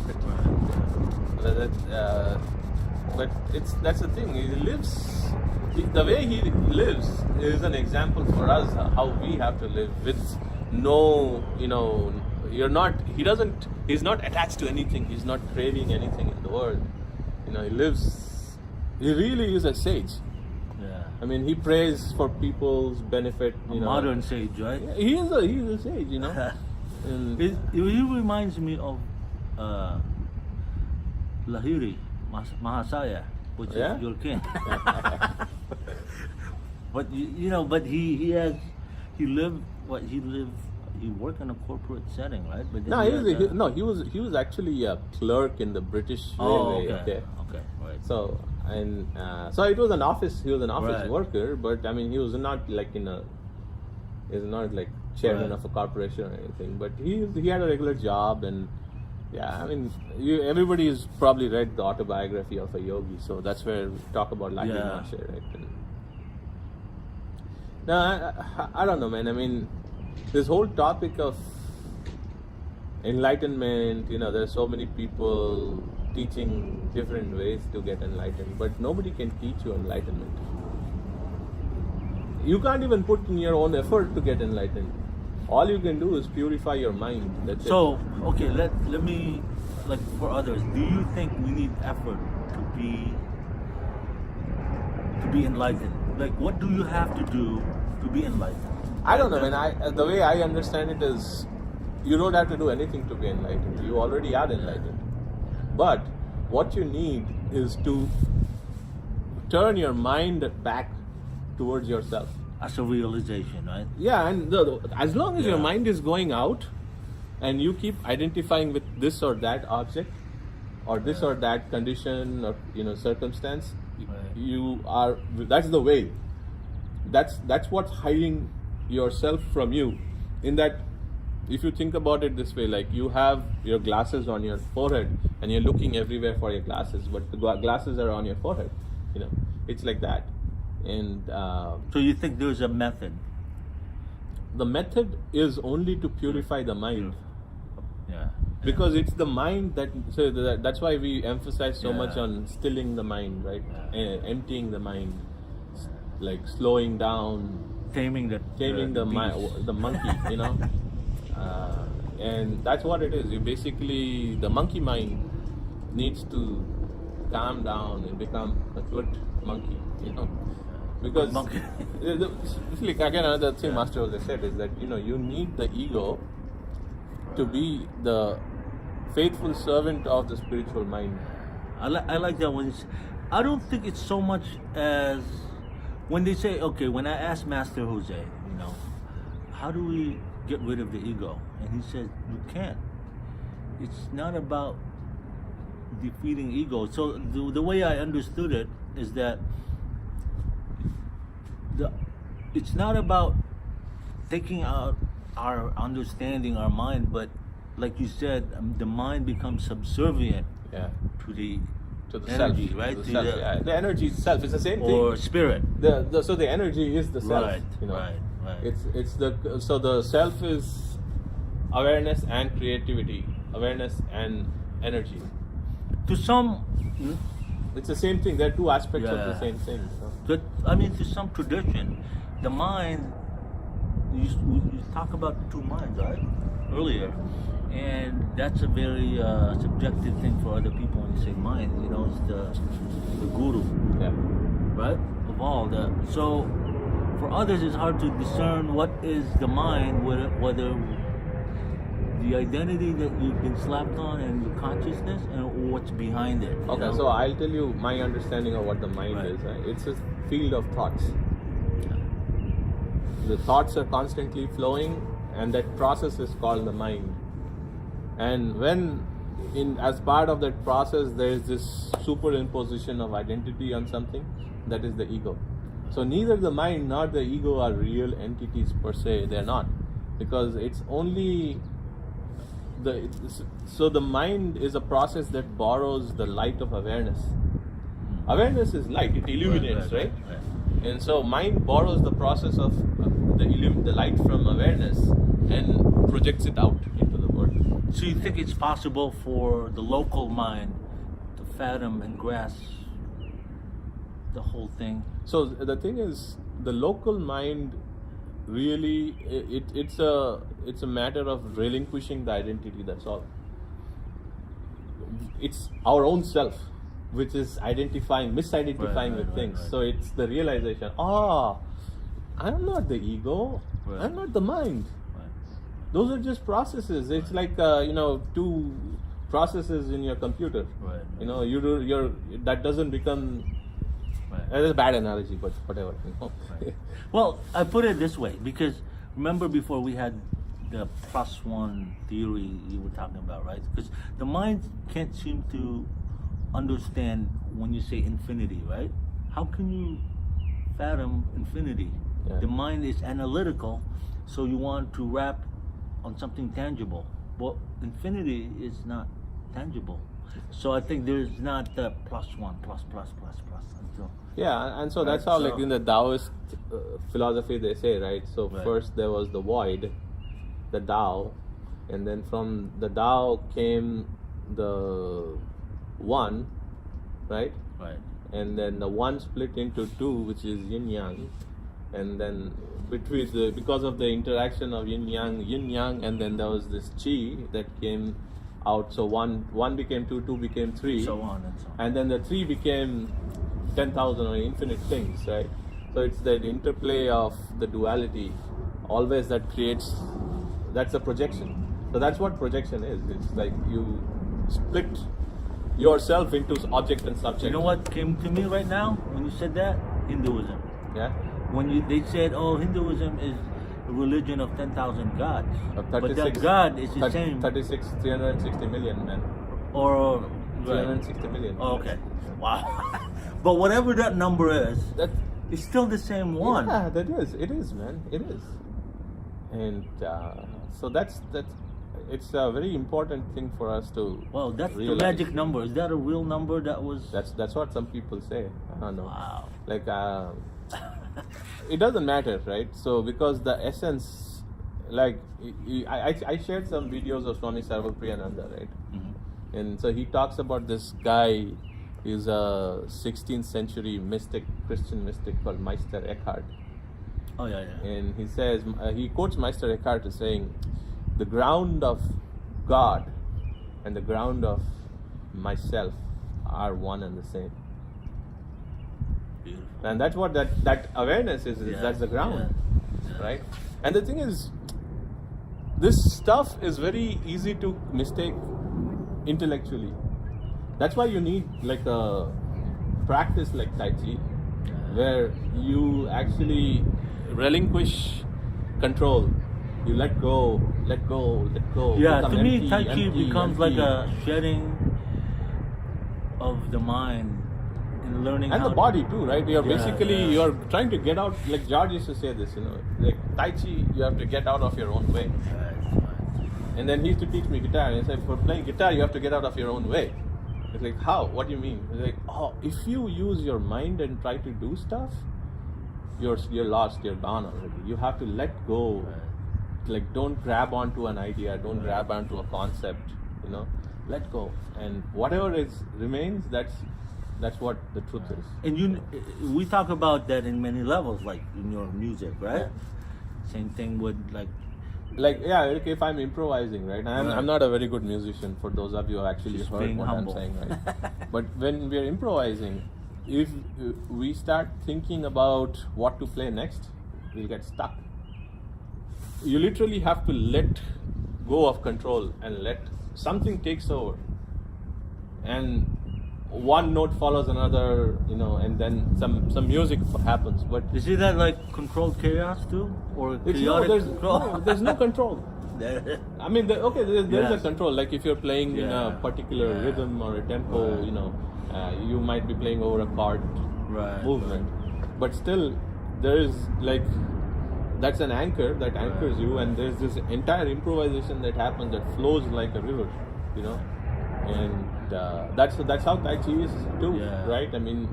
Speaker 1: But that's the thing. He lives. The way he lives is an example for us how we have to live with no, he's not attached to anything, he's not craving anything in the world. He really is a sage.
Speaker 2: Yeah.
Speaker 1: He prays for people's benefit.
Speaker 2: A modern sage, right?
Speaker 1: He is a sage,
Speaker 2: He reminds me of Lahiri Mahasaya, which is your king. But he worked in a corporate setting, right? But
Speaker 1: he was actually a clerk in the British Railway.
Speaker 2: Okay, right.
Speaker 1: So it was an office. He was an office worker, but he was not he's not like chairman of a corporation or anything. But he had a regular job, and everybody has probably read the autobiography of a yogi. So that's where we talk about Lahi Mahasaya, right? I don't know, man. This whole topic of enlightenment, there's so many people teaching different ways to get enlightened, but nobody can teach you enlightenment. You can't even put in your own effort to get enlightened. All you can do is purify your mind. That's it.
Speaker 2: Okay, let me, for others, do you think we need effort to be enlightened? What do you have to do to be enlightened?
Speaker 1: I don't know, man. The way I understand it is, you don't have to do anything to be enlightened. You already are enlightened. But what you need is to turn your mind back towards yourself.
Speaker 2: As a realization, right?
Speaker 1: Yeah, and as long as your mind is going out, and you keep identifying with this or that object, or this or that condition, or circumstance, that's the way. That's what's hiding yourself from you. In that, if you think about it this way, you have your glasses on your forehead and you're looking everywhere for your glasses, but the glasses are on your forehead. It's like that. And
Speaker 2: So you think there's a method?
Speaker 1: the method is only to purify the mind.
Speaker 2: Yeah.
Speaker 1: Because it's the mind that's why we emphasize so much
Speaker 2: Yeah.
Speaker 1: on stilling the mind, right?
Speaker 2: Yeah.
Speaker 1: Emptying the mind, like slowing down,
Speaker 2: Taming the beast.
Speaker 1: the monkey, you know. And that's what it is. You basically, the monkey mind needs to calm down and become a good monkey, you know. Because
Speaker 2: Monkey.
Speaker 1: like, again, another thing Master Jose said is that, you know, you need the ego to be the faithful servant of the spiritual mind.
Speaker 2: I like that one. I don't think it's so much as when they say, okay, when I asked Master Jose, you know, how do we get rid of the ego? And he says, you can't. It's not about defeating ego. So the way I understood it is that it's not about taking out our understanding, our mind, but like you said, the mind becomes subservient to the energy,
Speaker 1: self,
Speaker 2: right?
Speaker 1: To the, self, the energy itself is the same thing.
Speaker 2: Or spirit.
Speaker 1: So the energy is the self.
Speaker 2: Right,
Speaker 1: you know?
Speaker 2: right.
Speaker 1: It's the self is awareness and creativity, awareness and energy.
Speaker 2: To some,
Speaker 1: it's the same thing. There are two aspects of the same thing.
Speaker 2: but I mean, to some tradition, the mind. You talk about two minds, right? Earlier, and that's a very subjective thing for other people when you say mind. You know, it's the guru, right? Of all that. So for others, it's hard to discern what is the mind, whether the identity that you've been slapped on and your consciousness, and what's behind it.
Speaker 1: Okay,
Speaker 2: know?
Speaker 1: so I'll tell you my understanding of what the mind is. Right? It's a field of thoughts. The thoughts are constantly flowing, and that process is called the mind. And when, as part of that process, there is this superimposition of identity on something, that is the ego. So neither the mind nor the ego are real entities per se. They're not, because it's only so the mind is a process that borrows the light of awareness. Awareness is light; it illuminates, right? And so mind borrows the process of the light from awareness and projects it out into the world.
Speaker 2: So you think it's possible for the local mind to fathom and grasp the whole thing?
Speaker 1: So the thing is, the local mind really, it's a matter of relinquishing the identity. That's all. It's our own self which is misidentifying with things. Right. So it's the realization, I'm not the ego, I'm not the mind. Right. Those are just processes. It's like, two processes in your computer.
Speaker 2: Right.
Speaker 1: You know, that doesn't become, that's a bad analogy, but whatever. You know?
Speaker 2: Right. Well, I put it this way, because remember before we had the +1 theory you were talking about, right? Because the mind can't seem to understand when you say infinity, right? How can you fathom infinity? The mind is analytical, so you want to wrap on something tangible. Well, infinity is not tangible. So I think there's not the +1, plus until.
Speaker 1: Yeah, and so that's how, like in the Taoist philosophy, they say, right? So first there was the void, the Tao, and then from the Tao came the one, right?
Speaker 2: Right.
Speaker 1: And then the one split into two, which is yin yang, and then because of the interaction of yin yang, and then there was this chi that came out. So one became two became three,
Speaker 2: so on and so on.
Speaker 1: And then the three became 10,000 or infinite things, right? So it's that interplay of the duality, always that's a projection. So that's what projection is. It's like you split yourself into object and subject.
Speaker 2: You know what came to me right now when you said that? Hinduism.
Speaker 1: Yeah.
Speaker 2: When they said, Hinduism is a religion of 10,000 gods, but that God is the same.
Speaker 1: 360 million, man.
Speaker 2: Or
Speaker 1: 360 million.
Speaker 2: Oh, okay. Wow. But whatever that number is, it's still the same one.
Speaker 1: Yeah, it is, man. It is. And so that's it's a very important thing for us to.
Speaker 2: Well, that's
Speaker 1: realize.
Speaker 2: the magic number. Is that a real number that was?
Speaker 1: That's what some people say. I don't know.
Speaker 2: Wow.
Speaker 1: Like it doesn't matter, right? So because the essence, like I shared some videos of Swami Sarvapriyananda, right?
Speaker 2: Mm-hmm.
Speaker 1: And so he talks about this guy. He's a 16th century mystic, Christian mystic called Meister Eckhart.
Speaker 2: Oh yeah.
Speaker 1: And he says, he quotes Meister Eckhart as saying, the ground of God and the ground of myself are one and the same.
Speaker 2: Beautiful.
Speaker 1: And that's what that awareness is.
Speaker 2: Yeah.
Speaker 1: That's the ground,
Speaker 2: Yeah.
Speaker 1: right? And the thing is, this stuff is very easy to mistake intellectually. That's why you need like a practice like Tai Chi, where you actually relinquish control. You let go.
Speaker 2: Yeah,
Speaker 1: become
Speaker 2: to me,
Speaker 1: empty,
Speaker 2: Tai Chi
Speaker 1: empty,
Speaker 2: becomes like
Speaker 1: empty.
Speaker 2: a shedding of the mind and learning
Speaker 1: And
Speaker 2: how
Speaker 1: the body too, right? You're
Speaker 2: Yeah,
Speaker 1: basically
Speaker 2: yeah.
Speaker 1: you're trying to get out. Like George used to say this, like Tai Chi, you have to get out of your own way.
Speaker 2: Right.
Speaker 1: And then he used to teach me guitar. And he said, for playing guitar, you have to get out of your own way. It's like, how? What do you mean? It's like, if you use your mind and try to do stuff, you're lost. You're gone already. You have to let go.
Speaker 2: Right.
Speaker 1: Like, don't grab onto an idea. Don't grab onto a concept. Let go. And whatever remains, that's what the truth is.
Speaker 2: And we talk about that in many levels, like in your music, right?
Speaker 1: Yeah.
Speaker 2: Same thing with like
Speaker 1: If I'm improvising, right? I'm not a very good musician, for those of you who actually
Speaker 2: Just
Speaker 1: heard
Speaker 2: being
Speaker 1: what
Speaker 2: humble.
Speaker 1: I'm saying, right? But when we're improvising, if we start thinking about what to play next, we'll get stuck. You literally have to let go of control and let something takes over. And one note follows another, and then some music happens. But
Speaker 2: is it that like controlled chaos too, or chaotic control?
Speaker 1: there's no control. I mean, there's
Speaker 2: Yes.
Speaker 1: a control. Like if you're playing in a
Speaker 2: Yeah.
Speaker 1: particular
Speaker 2: Yeah.
Speaker 1: rhythm or a tempo,
Speaker 2: Right.
Speaker 1: you might be playing over a chord
Speaker 2: Right.
Speaker 1: movement, but still there is like that's an anchor that anchors you, and there's this entire improvisation that happens that flows like a river, and that's how Tai Chi is too,
Speaker 2: Yeah.
Speaker 1: right? I mean,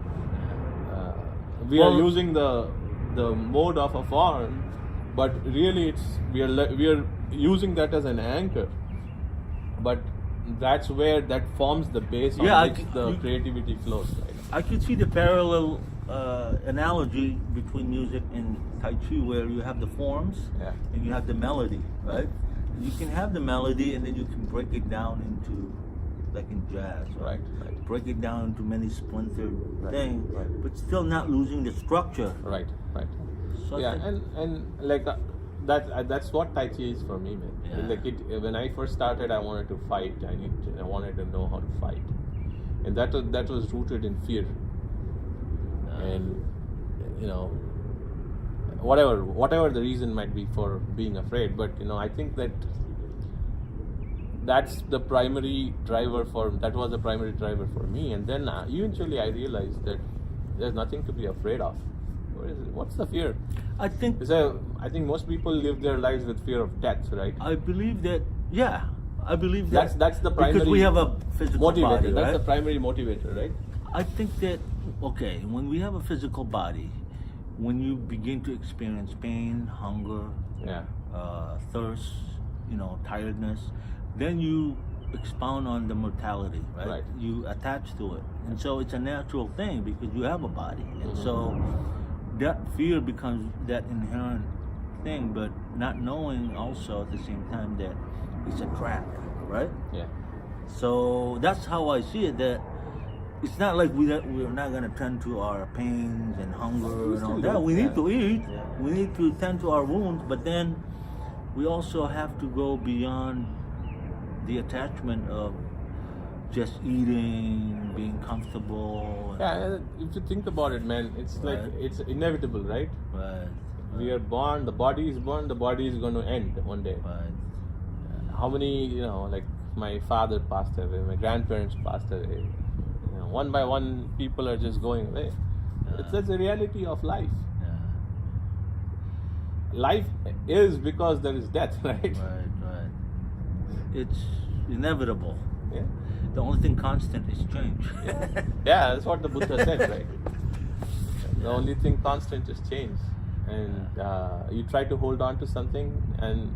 Speaker 1: we are using the mode of a form, but really we are using that as an anchor, but that's where that forms the base on which the creativity flows, right?
Speaker 2: I could see the parallel analogy between music and Tai Chi, where you have the forms and you have the melody, right? You can have the melody and then you can break it down into, like in jazz, right? Break it down into many splintered things, but still not losing the structure.
Speaker 1: Right.
Speaker 2: So
Speaker 1: and like that's what Tai Chi is for me, man.
Speaker 2: Yeah.
Speaker 1: Like when I first started, I wanted to fight. I wanted to know how to fight, and that was rooted in fear. And whatever the reason might be for being afraid, but I think that's the primary driver that was the primary driver for me. And then eventually I realized that there's nothing to be afraid of. What's the fear?
Speaker 2: I think
Speaker 1: most people live their lives with fear of death, right?
Speaker 2: I believe that. Yeah, I believe that.
Speaker 1: That's the primary
Speaker 2: because we have a physical
Speaker 1: motivator.
Speaker 2: body,
Speaker 1: That's
Speaker 2: right?
Speaker 1: the primary motivator, right?
Speaker 2: I think that, when we have a physical body, when you begin to experience pain, hunger, thirst, tiredness, then you expound on the mortality, right? You attach to it. And so it's a natural thing because you have a body. And so that fear becomes that inherent thing, but not knowing also at the same time that it's a trap, right?
Speaker 1: Yeah.
Speaker 2: So that's how I see it, that it's not like we're not going to tend to our pains and hunger and all that. We need to eat.
Speaker 1: Yeah.
Speaker 2: We need to tend to our wounds, but then we also have to go beyond the attachment of just eating, being comfortable.
Speaker 1: Yeah, if you think about it, man, it's like it's inevitable, right?
Speaker 2: Right.
Speaker 1: We are born, the body is born, the body is going to end one day.
Speaker 2: Right.
Speaker 1: How many, like my father passed away, my grandparents passed away. One by one, people are just going away. That's the reality of life.
Speaker 2: Yeah.
Speaker 1: Life is because there is death, right?
Speaker 2: Right. It's inevitable.
Speaker 1: Yeah.
Speaker 2: The only thing constant is change.
Speaker 1: Yeah, that's what the Buddha said, right? The only thing constant is change, and you try to hold on to something, and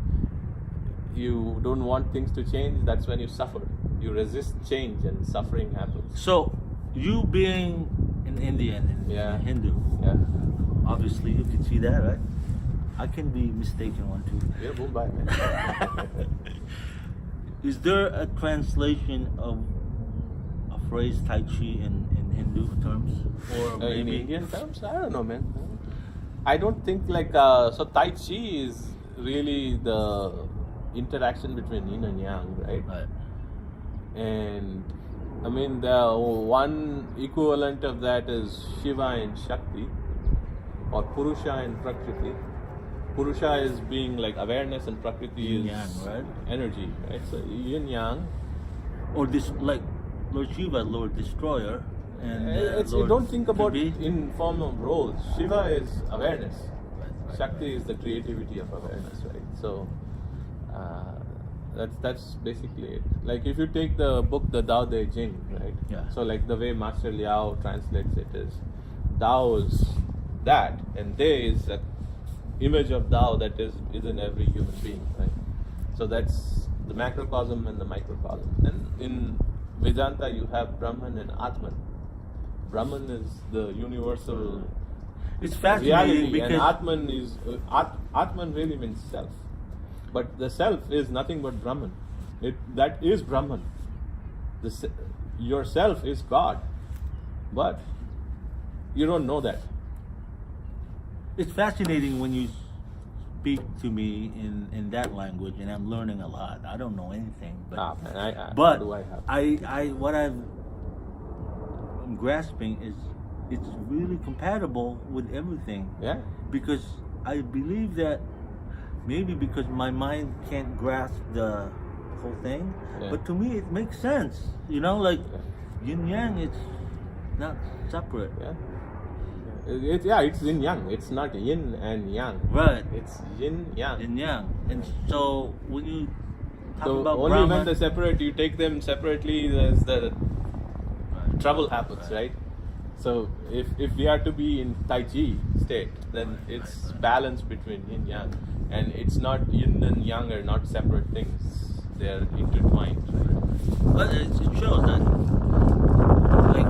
Speaker 1: you don't want things to change. That's when you suffer. You resist change, and suffering happens.
Speaker 2: So, you being an Indian and
Speaker 1: Yeah.
Speaker 2: a Hindu,
Speaker 1: Yeah.
Speaker 2: obviously you can see that, right? I can be mistaken one too.
Speaker 1: Yeah, Mumbai, man.
Speaker 2: Is there a translation of a phrase Tai Chi in Hindu terms? Or
Speaker 1: In
Speaker 2: maybe
Speaker 1: Indian terms, I don't know, man. I don't think like so. Tai Chi is really the interaction between yin and yang, right?
Speaker 2: Right.
Speaker 1: And I mean, the one equivalent of that is Shiva and Shakti, or Purusha and Prakriti. Purusha is being like awareness, and Prakriti
Speaker 2: Yin
Speaker 1: is
Speaker 2: yang, right?
Speaker 1: energy, right? So yin yang.
Speaker 2: Or this, like Lord Shiva, Lord Destroyer, and
Speaker 1: You don't think about
Speaker 2: Kabi.
Speaker 1: it in form of roles. Shiva is awareness.
Speaker 2: Right.
Speaker 1: Shakti is the creativity of awareness, right? So that's basically it. Like if you take the book, the Tao Te Ching, right?
Speaker 2: Yeah.
Speaker 1: So like the way Master Liao translates it is, Tao is that, and Te is an image of Tao that is in every human being, right? So that's the macrocosm and the microcosm. And in Vedanta, you have Brahman and Atman. Brahman is the universal
Speaker 2: It's fascinating
Speaker 1: reality,
Speaker 2: because
Speaker 1: and Atman is Atman really means self, but the self is nothing but Brahman. That is Brahman. Yourself is God, but you don't know that.
Speaker 2: it's fascinating when you speak to me in that language, and I'm learning a lot. I don't know anything, but
Speaker 1: Man,
Speaker 2: but
Speaker 1: what do I have?
Speaker 2: what I'm grasping is it's really compatible with everything.
Speaker 1: Yeah.
Speaker 2: Because I believe that maybe because my mind can't grasp the whole thing,
Speaker 1: Yeah.
Speaker 2: but to me it makes sense. You know, like
Speaker 1: Yeah.
Speaker 2: yin yang, it's not separate.
Speaker 1: Yeah. It's yin yang. It's not yin and yang.
Speaker 2: Right.
Speaker 1: It's yin yang.
Speaker 2: Yin yang. And so when you talk
Speaker 1: So
Speaker 2: about
Speaker 1: only
Speaker 2: Brahman,
Speaker 1: when they separate, you take them separately, there's the trouble happens, right? So if we are to be in Tai Chi state, then it's balance between yin yang, and it's not yin and yang are not separate things; they are intertwined.
Speaker 2: but it shows that, like,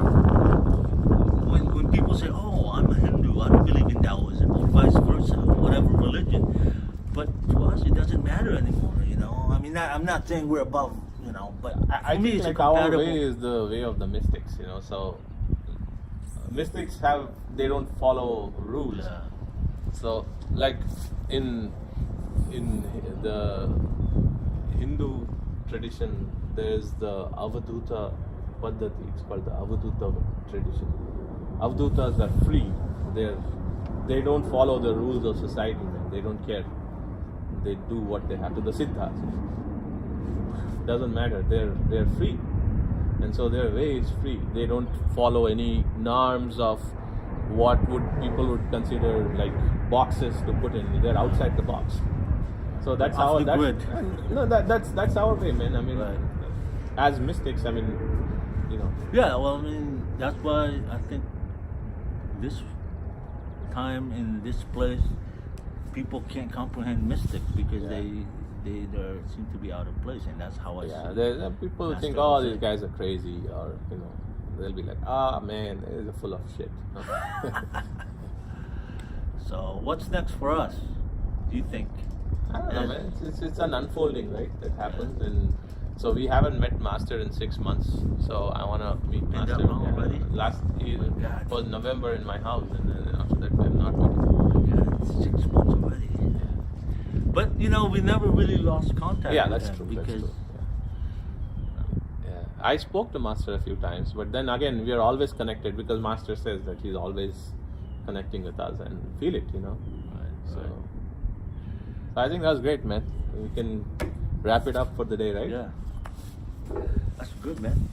Speaker 2: when people say, "Oh, I'm a Hindu, I don't believe in Taoism," or vice versa, whatever religion, but to us it doesn't matter anymore. You know, I mean, I'm not saying we're above, you know, but
Speaker 1: I
Speaker 2: to me
Speaker 1: think
Speaker 2: it's
Speaker 1: like
Speaker 2: a
Speaker 1: our
Speaker 2: compatible.
Speaker 1: way is the way of the mystics, you know. So mystics they don't follow rules.
Speaker 2: Yeah.
Speaker 1: So like in the Hindu tradition, there's the Avadhuta Paddhati. It's called the Avadhuta tradition. Avadhutas are free. They don't follow the rules of society, man. They don't care. They do what they have to. The Siddhas. Doesn't matter. They're free. And so their way is free. They don't follow any norms of what people would consider like boxes to put in. They're outside the box. So that's
Speaker 2: Off
Speaker 1: how
Speaker 2: the grid.
Speaker 1: that's our way, man. I mean,
Speaker 2: Right.
Speaker 1: as mystics, I mean, you know.
Speaker 2: Yeah, well, I mean, that's why I think this time in this place, people can't comprehend mystics because
Speaker 1: Yeah.
Speaker 2: they seem to be out of place, and that's how I
Speaker 1: Yeah,
Speaker 2: see.
Speaker 1: there people
Speaker 2: Master
Speaker 1: think, oh,
Speaker 2: Jose.
Speaker 1: these guys are crazy, or you know, they'll be like, ah, man, they're full of shit.
Speaker 2: So, what's next for us? Do you think?
Speaker 1: I don't know, man. It's an unfolding, right? That happens, and so we haven't met Master in 6 months. So I want to meet
Speaker 2: Been that
Speaker 1: Master.
Speaker 2: long already?
Speaker 1: Last year
Speaker 2: God.
Speaker 1: was November in my house, and then after that I'm not meeting.
Speaker 2: Yeah, it's 6 months already. But you know, we never really lost contact.
Speaker 1: Yeah,
Speaker 2: with
Speaker 1: that's
Speaker 2: him
Speaker 1: true.
Speaker 2: Because
Speaker 1: That's true. Yeah. I spoke to Master a few times, but then again, we are always connected because Master says that he's always connecting with us and feel it, you know.
Speaker 2: Right,
Speaker 1: So,
Speaker 2: right.
Speaker 1: so I think that's great, man. We can wrap it up for the day, right?
Speaker 2: Yeah, that's good, man.